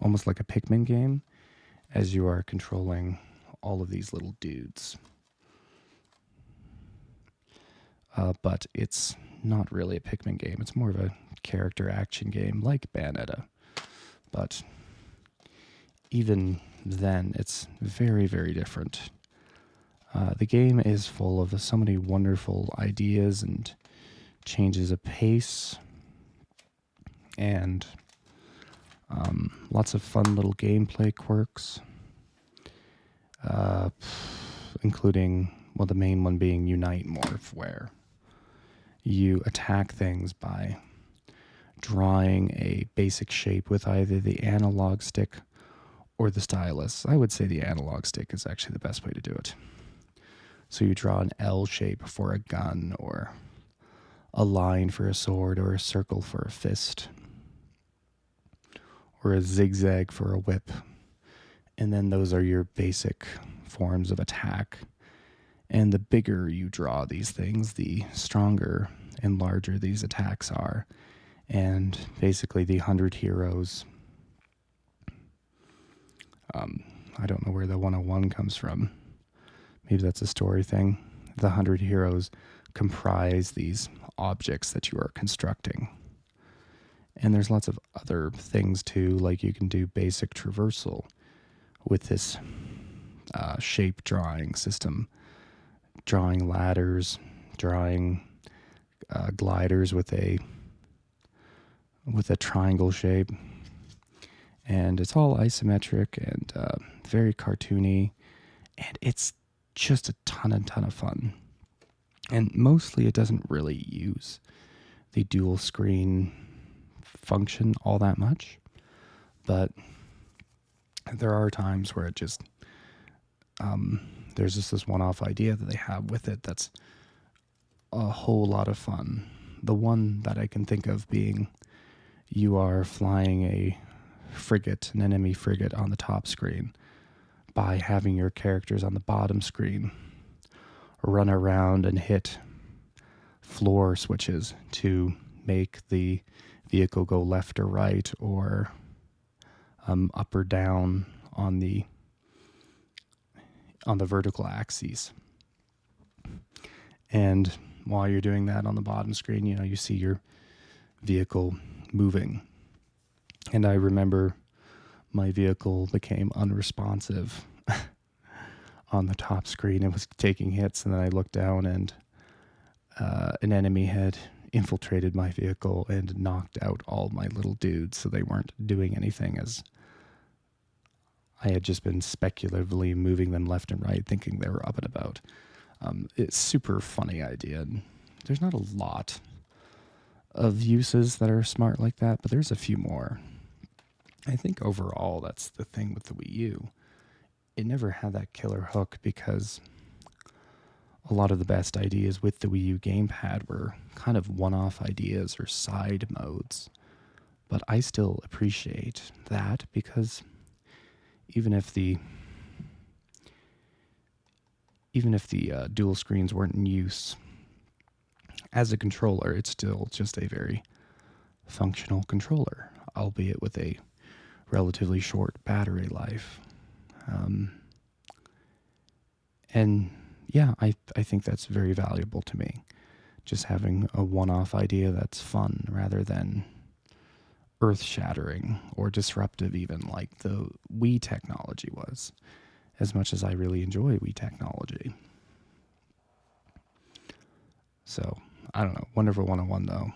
almost like a Pikmin game, as you are controlling all of these little dudes. But it's not really a Pikmin game. It's more of a character action game like Bayonetta. But even then, it's very, very different. The game is full of so many wonderful ideas and changes of pace, and lots of fun little gameplay quirks, including, well, the main one being Unite Morph, where you attack things by drawing a basic shape with either the analog stick or the stylus. I would say the analog stick is actually the best way to do it. So you draw an L shape for a gun, or a line for a sword, or a circle for a fist, or a zigzag for a whip. And then those are your basic forms of attack. And the bigger you draw these things, the stronger and larger these attacks are. And basically the 100 heroes, I don't know where the 101 comes from. Maybe that's a story thing. The 100 heroes comprise these objects that you are constructing. And there's lots of other things too, like you can do basic traversal with this shape drawing system. Drawing ladders, drawing gliders with a triangle shape. And it's all isometric and very cartoony. And it's just a ton of fun. And mostly it doesn't really use the dual screen function all that much. But there are times where it just, there's just this one-off idea that they have with it that's a whole lot of fun. The one that I can think of being, you are flying an enemy frigate on the top screen, by having your characters on the bottom screen run around and hit floor switches to make the vehicle go left or right, or up or down on the vertical axes. And while you're doing that on the bottom screen, you see your vehicle moving. And I remember my vehicle became unresponsive on the top screen. It was taking hits, and then I looked down, and an enemy had infiltrated my vehicle and knocked out all my little dudes, so they weren't doing anything, as I had just been speculatively moving them left and right, thinking they were up and about. It's super funny idea, and there's not a lot of uses that are smart like that, but there's a few more. I think overall that's the thing with the Wii U. It never had that killer hook, because a lot of the best ideas with the Wii U gamepad were kind of one-off ideas or side modes. But I still appreciate that, because even if the even if the dual screens weren't in use as a controller, it's still just a very functional controller, albeit with a relatively short battery life. And yeah, I think that's very valuable to me. Just having a one-off idea that's fun rather than earth-shattering or disruptive, even like the Wii technology was, as much as I really enjoy Wii technology. So, I don't know. Wonderful 101, though.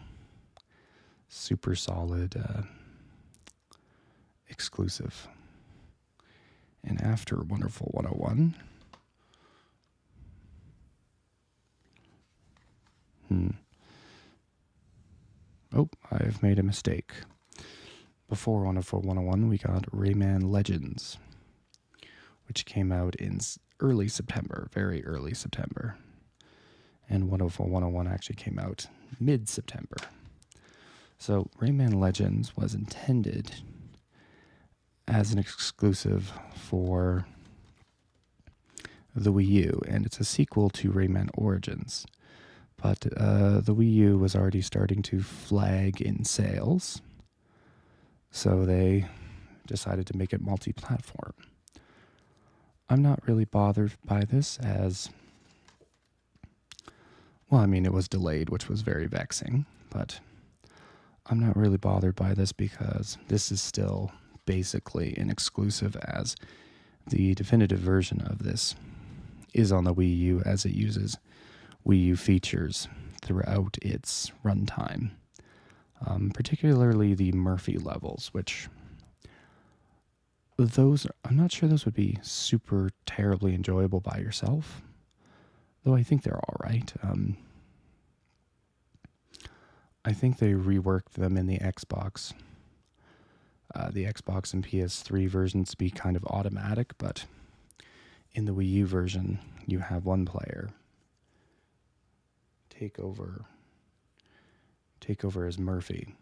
Super solid, exclusive. And after Wonderful 101... Oh, I've made a mistake. Before Wonderful 101, we got Rayman Legends, which came out in early September, very early September. And Wonderful 101 actually came out mid-September. So Rayman Legends was intended as an exclusive for the Wii U, and it's a sequel to Rayman Origins. But the Wii U was already starting to flag in sales, so they decided to make it multi-platform. I'm not really bothered by this as, well, I mean, it was delayed, which was very vexing, but I'm not really bothered by this because this is still basically an exclusive, as the definitive version of this is on the Wii U, as it uses Wii U features throughout its runtime, particularly the Murphy levels, which I'm not sure those would be super terribly enjoyable by yourself, though I think they're all right. I think they reworked them in the Xbox and PS3 versions to be kind of automatic, but in the Wii U version, you have one player take over as Murphy.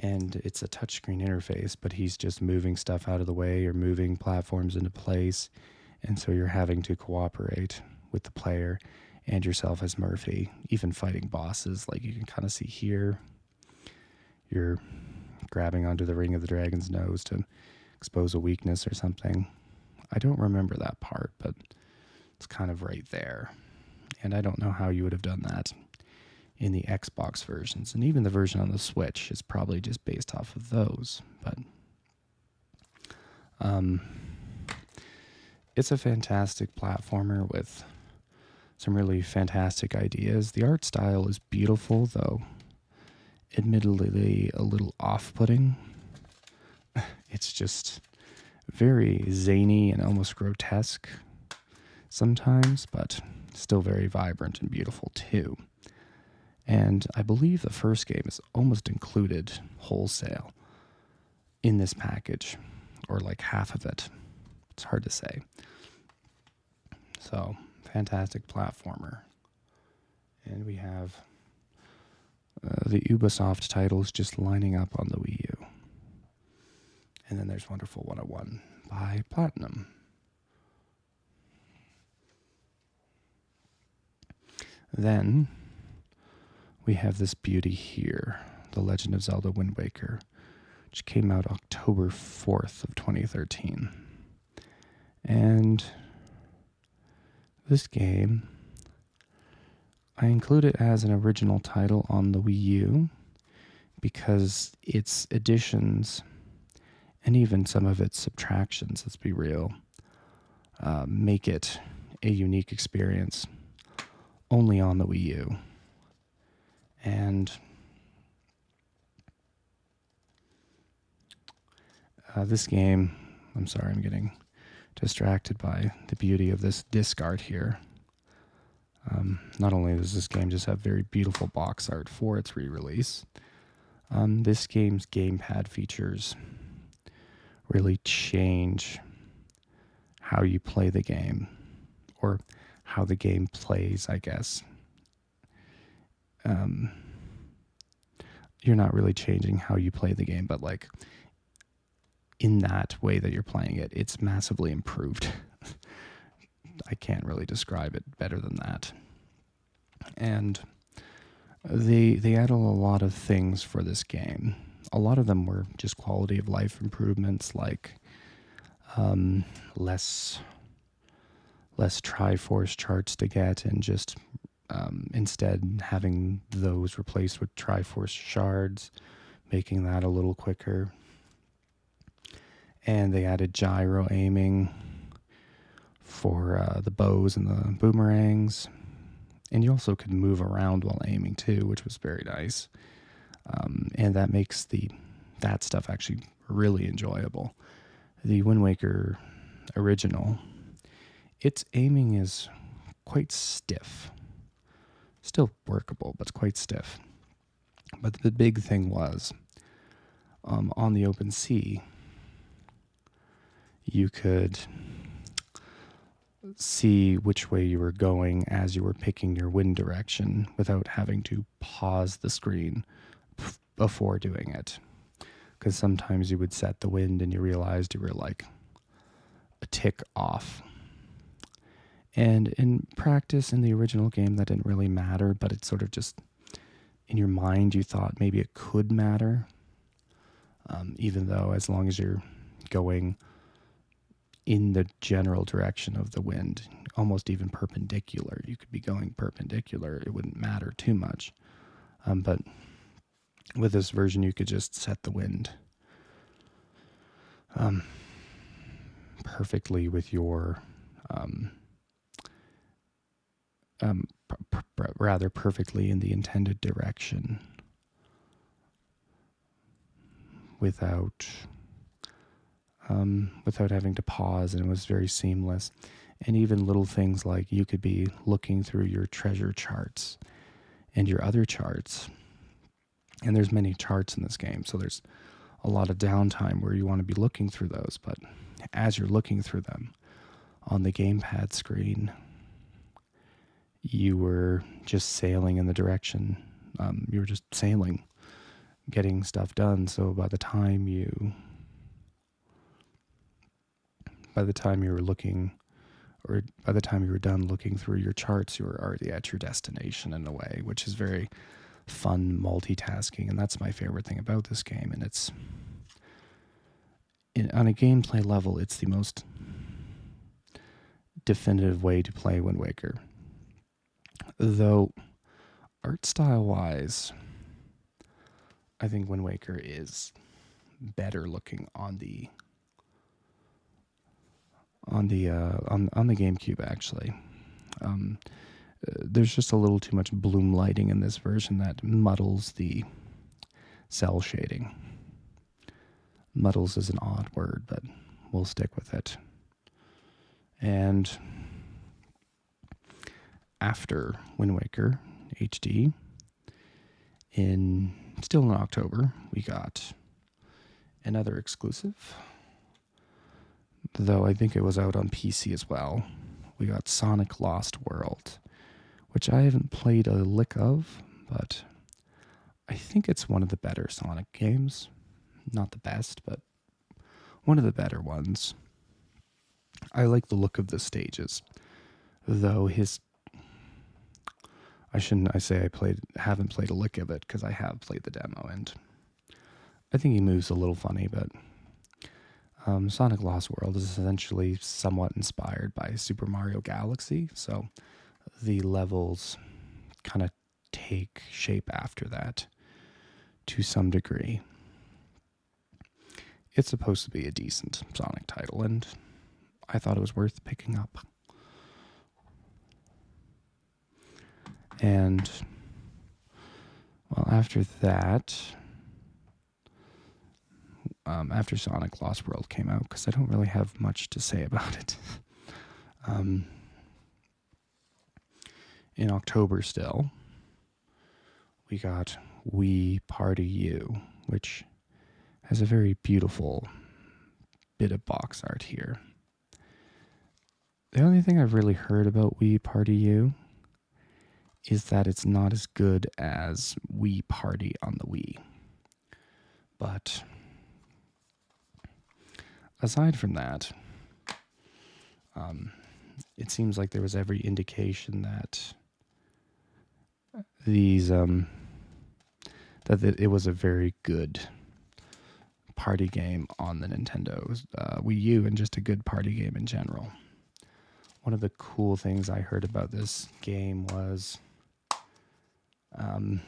And it's a touchscreen interface, but he's just moving stuff out of the way or moving platforms into place. And so you're having to cooperate with the player and yourself as Murphy, even fighting bosses. Like you can kind of see here, you're grabbing onto the ring of the dragon's nose to expose a weakness or something. I don't remember that part, but it's kind of right there. And I don't know how you would have done that in the Xbox versions. And even the version on the Switch is probably just based off of those. But it's a fantastic platformer with some really fantastic ideas. The art style is beautiful, though admittedly a little off-putting. It's just very zany and almost grotesque sometimes, but still very vibrant and beautiful too. And I believe the first game is almost included wholesale in this package, or like half of it. It's hard to say. So, fantastic platformer. And we have the Ubisoft titles just lining up on the Wii U. And then there's Wonderful 101 by Platinum. Then we have this beauty here, The Legend of Zelda Wind Waker, which came out October 4th of 2013. And this game, I include it as an original title on the Wii U because its additions and even some of its subtractions, let's be real, make it a unique experience only on the Wii U. And this game, I'm sorry, I'm getting distracted by the beauty of this disc art here. Not only does this game just have very beautiful box art for its re-release, this game's gamepad features really change how you play the game, or how the game plays, I guess. You're not really changing how you play the game, but like in that way that you're playing it, it's massively improved I can't really describe it better than that. And they added a lot of things for this game. A lot of them were just quality of life improvements, like less Triforce charts to get, and just instead having those replaced with Triforce shards, making that a little quicker. And they added gyro aiming for the bows and the boomerangs. And you also could move around while aiming too, which was very nice. And that makes that stuff actually really enjoyable. The Wind Waker original, its aiming is quite stiff. Still workable, but it's quite stiff. But the big thing was, on the open sea, you could see which way you were going as you were picking your wind direction without having to pause the screen before doing it. Because sometimes you would set the wind and you realized you were like a tick off. And in practice, in the original game, that didn't really matter, but it sort of just, in your mind, you thought maybe it could matter. Even though, as long as you're going in the general direction of the wind, almost even perpendicular, you could be going perpendicular, it wouldn't matter too much. But with this version, you could just set the wind perfectly with your rather perfectly in the intended direction without having to pause, and it was very seamless. And even little things like you could be looking through your treasure charts and your other charts, and there's many charts in this game, so there's a lot of downtime where you want to be looking through those, but as you're looking through them on the gamepad screen, you were just sailing in the direction. You were just sailing, getting stuff done. So by the time you were looking, or by the time you were done looking through your charts, you were already at your destination in a way, which is very fun multitasking. And that's my favorite thing about this game. And it's, on a gameplay level, it's the most definitive way to play Wind Waker. Though, art style wise, I think Wind Waker is better looking on the GameCube, actually. There's just a little too much bloom lighting in this version that muddles the cell shading. Muddles is an odd word, but we'll stick with it. And after Wind Waker HD, still in October, we got another exclusive, though I think it was out on PC as well. We got Sonic Lost World, which I haven't played a lick of, but I think it's one of the better Sonic games. Not the best, but one of the better ones. I like the look of the stages, though I haven't played a lick of it, because I have played the demo, and I think he moves a little funny, but Sonic Lost World is essentially somewhat inspired by Super Mario Galaxy, so the levels kind of take shape after that to some degree. It's supposed to be a decent Sonic title, and I thought it was worth picking up. And, well, after that, after Sonic Lost World came out, because I don't really have much to say about it, in October still, we got Wii Party U, which has a very beautiful bit of box art here. The only thing I've really heard about Wii Party U is that it's not as good as Wii Party on the Wii. But aside from that, it seems like there was every indication that these that it was a very good party game on the Nintendo Wii U, and just a good party game in general. One of the cool things I heard about this game was, I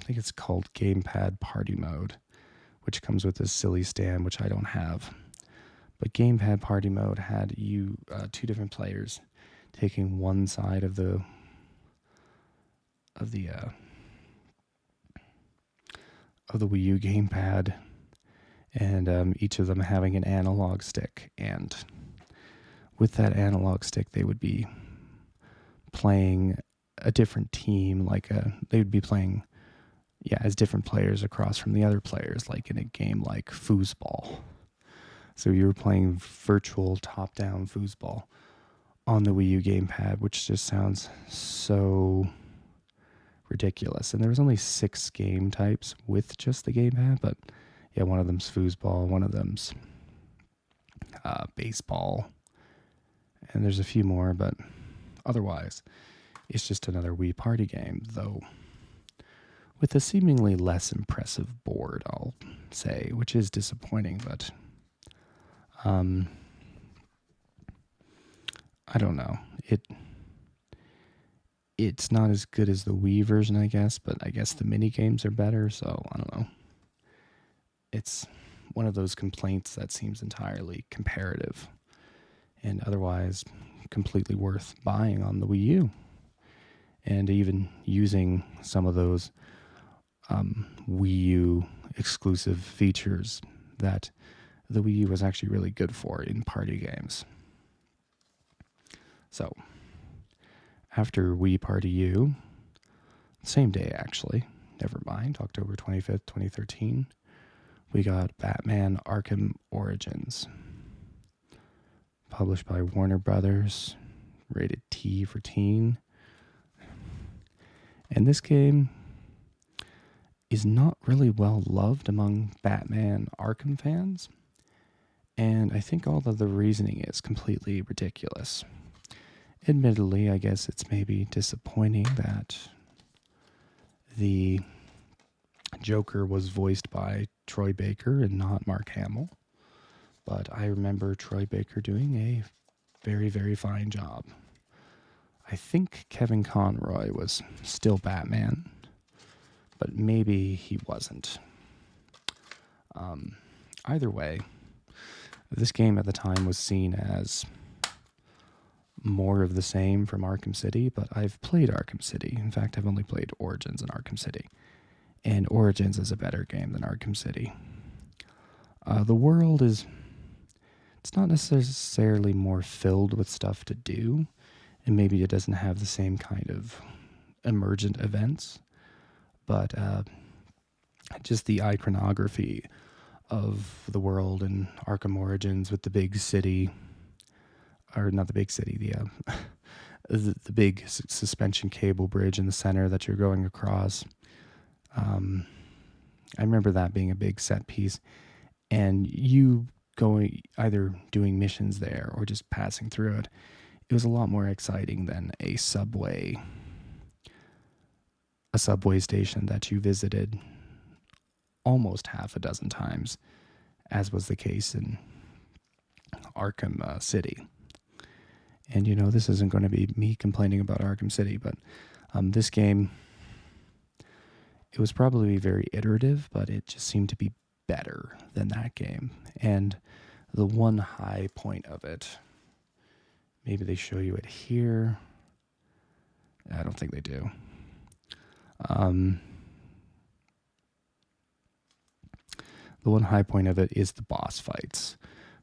think it's called Gamepad Party Mode, which comes with this silly stand, which I don't have. But Gamepad Party Mode had you two different players taking one side of the Wii U gamepad, and each of them having an analog stick. And with that analog stick, they would be playing a different team, they would be playing, as different players across from the other players, like in a game like foosball. So you were playing virtual top-down foosball on the Wii U gamepad, which just sounds so ridiculous. And there was only 6 game types with just the gamepad, but yeah, one of them's foosball, one of them's baseball, and there's a few more, but otherwise, it's just another Wii party game, though with a seemingly less impressive board, I'll say, which is disappointing, but I don't know. It's not as good as the Wii version, I guess, but I guess the mini games are better, so I don't know. It's one of those complaints that seems entirely comparative, and otherwise completely worth buying on the Wii U. And even using some of those Wii U exclusive features that the Wii U was actually really good for in party games. So, after Wii Party U, same day actually, never mind, October 25th, 2013, we got Batman Arkham Origins, published by Warner Brothers, rated T for teen. And this game is not really well loved among Batman Arkham fans, and I think all of the reasoning is completely ridiculous. Admittedly, I guess it's maybe disappointing that the Joker was voiced by Troy Baker and not Mark Hamill, but I remember Troy Baker doing a very, very fine job. I think Kevin Conroy was still Batman, but maybe he wasn't. Either way, this game at the time was seen as more of the same from Arkham City, but I've played Arkham City. In fact, I've only played Origins and Arkham City, and Origins is a better game than Arkham City. The world it's not necessarily more filled with stuff to do, and maybe it doesn't have the same kind of emergent events, but just the iconography of the world in Arkham Origins with the big city, or not the big city, the big suspension cable bridge in the center that you're going across. I remember that being a big set piece, and you going either doing missions there or just passing through it. It was a lot more exciting than a subway station that you visited almost half a dozen times, as was the case in Arkham City. And this isn't going to be me complaining about Arkham City, but this game, it was probably very iterative, but it just seemed to be better than that game. And the one high point of it, maybe they show you it here. I don't think they do. The one high point of it is the boss fights,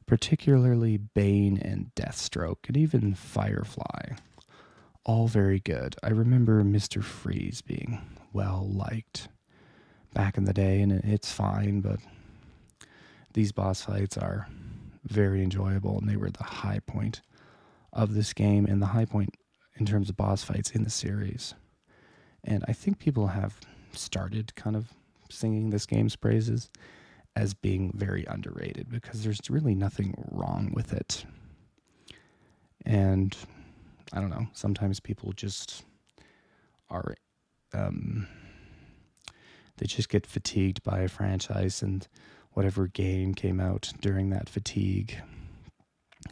particularly Bane and Deathstroke, and even Firefly. All very good. I remember Mr. Freeze being well liked back in the day, and it's fine, but these boss fights are very enjoyable, and they were the high point of this game, and the high point in terms of boss fights in the series. And I think people have started kind of singing this game's praises as being very underrated, because there's really nothing wrong with it. And I don't know. Sometimes people just are, um, they just get fatigued by a franchise, and whatever game came out during that fatigue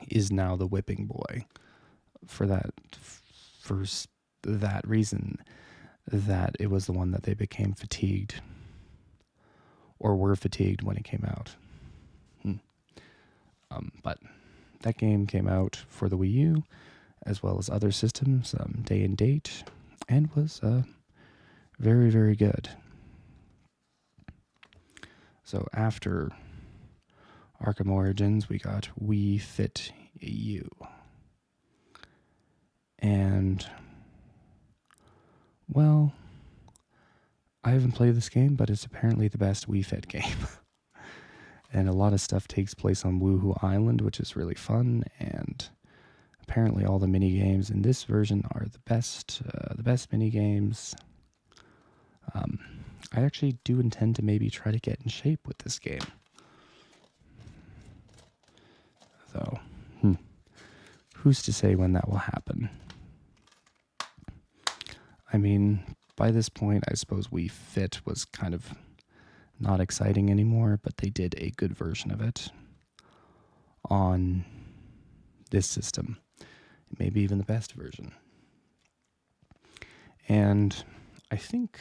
is now the whipping boy for for that reason, that it was the one that they became fatigued or were fatigued when it came out. But that game came out for the Wii U as well as other systems, day and date, and was very, very good. So after Arkham Origins, we got Wii Fit U. And, well, I haven't played this game, but it's apparently the best Wii Fit game. And a lot of stuff takes place on Woohoo Island, which is really fun, and apparently all the mini games in this version are the best mini games. I actually do intend to maybe try to get in shape with this game. Though, who's to say when that will happen? I mean, by this point, I suppose Wii Fit was kind of not exciting anymore, but they did a good version of it on this system. Maybe even the best version. And I think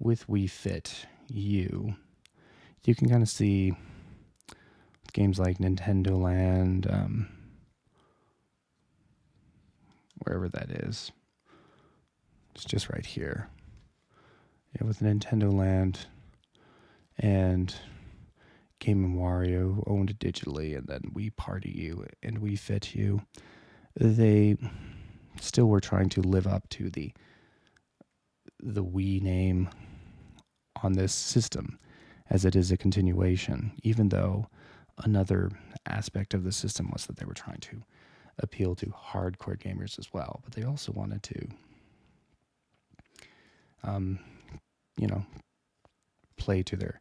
with Wii Fit U, you can kind of see games like Nintendo Land, wherever that is. It's just right here. Yeah, with Nintendo Land and Game & Wario owned digitally, and then Wii Party U and Wii Fit U, they still were trying to live up to the Wii name on this system, as it is a continuation, even though another aspect of the system was that they were trying to appeal to hardcore gamers as well, but they also wanted to play to their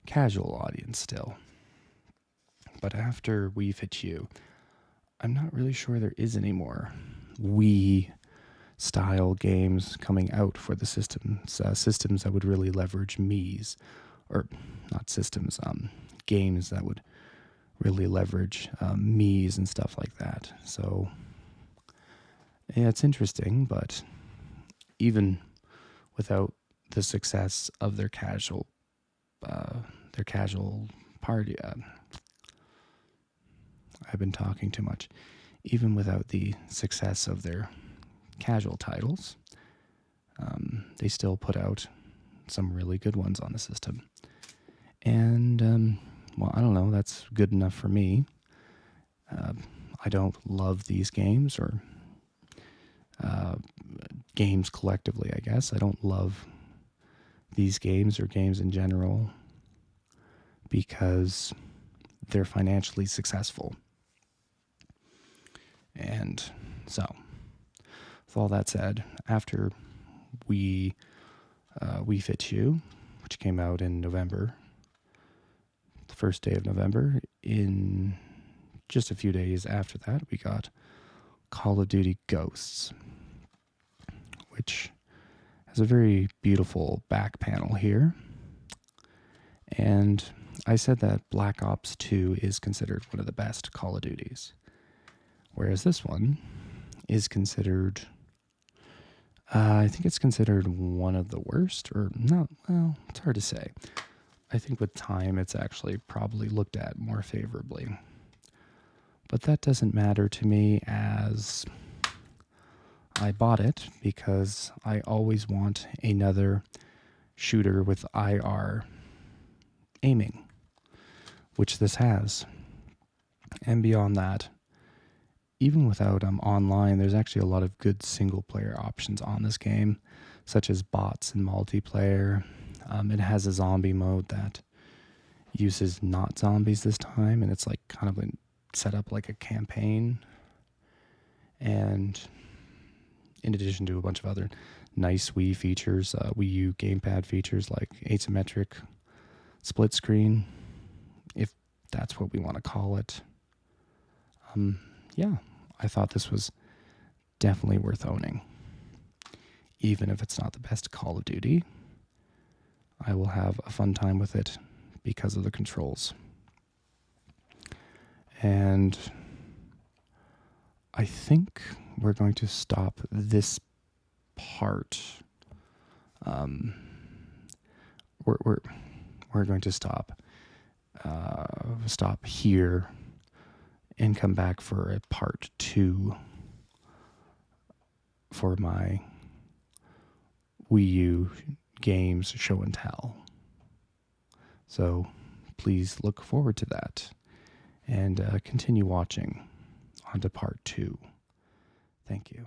casual audience still. But after Wii Fit U, I'm not really sure there is any more Wii style games coming out for the systems that would really leverage Mii's, or not systems, games that would really leverage Mii's and stuff like that. So yeah, it's interesting, but even without the success of their casual party, I've been talking too much. Even without the success of their casual titles, they still put out some really good ones on the system. And, well, I don't know, that's good enough for me. I don't love these games, or games collectively, I guess. I don't love these games or games in general because they're financially successful. And so, with all that said, after Wii Fit U, which came out in November, the first day of November, in just a few days after that, we got Call of Duty Ghosts, which has a very beautiful back panel here. And I said that Black Ops 2 is considered one of the best Call of Duties, whereas this one is considered, I think it's considered one of the worst, or not, well, it's hard to say. I think with time, it's actually probably looked at more favorably. But that doesn't matter to me, as I bought it because I always want another shooter with IR aiming, which this has. And beyond that, even without online, there's actually a lot of good single-player options on this game, such as bots and multiplayer. It has a zombie mode that uses not zombies this time, and it's like kind of set up like a campaign. And in addition to a bunch of other nice Wii features, Wii U gamepad features like asymmetric split screen, if that's what we want to call it. Yeah, I thought this was definitely worth owning. Even if it's not the best Call of Duty, I will have a fun time with it because of the controls. And I think we're going to stop this part. We're going to stop here and come back for a part 2 for my Wii U games show and tell. So please look forward to that and continue watching on to part 2. Thank you.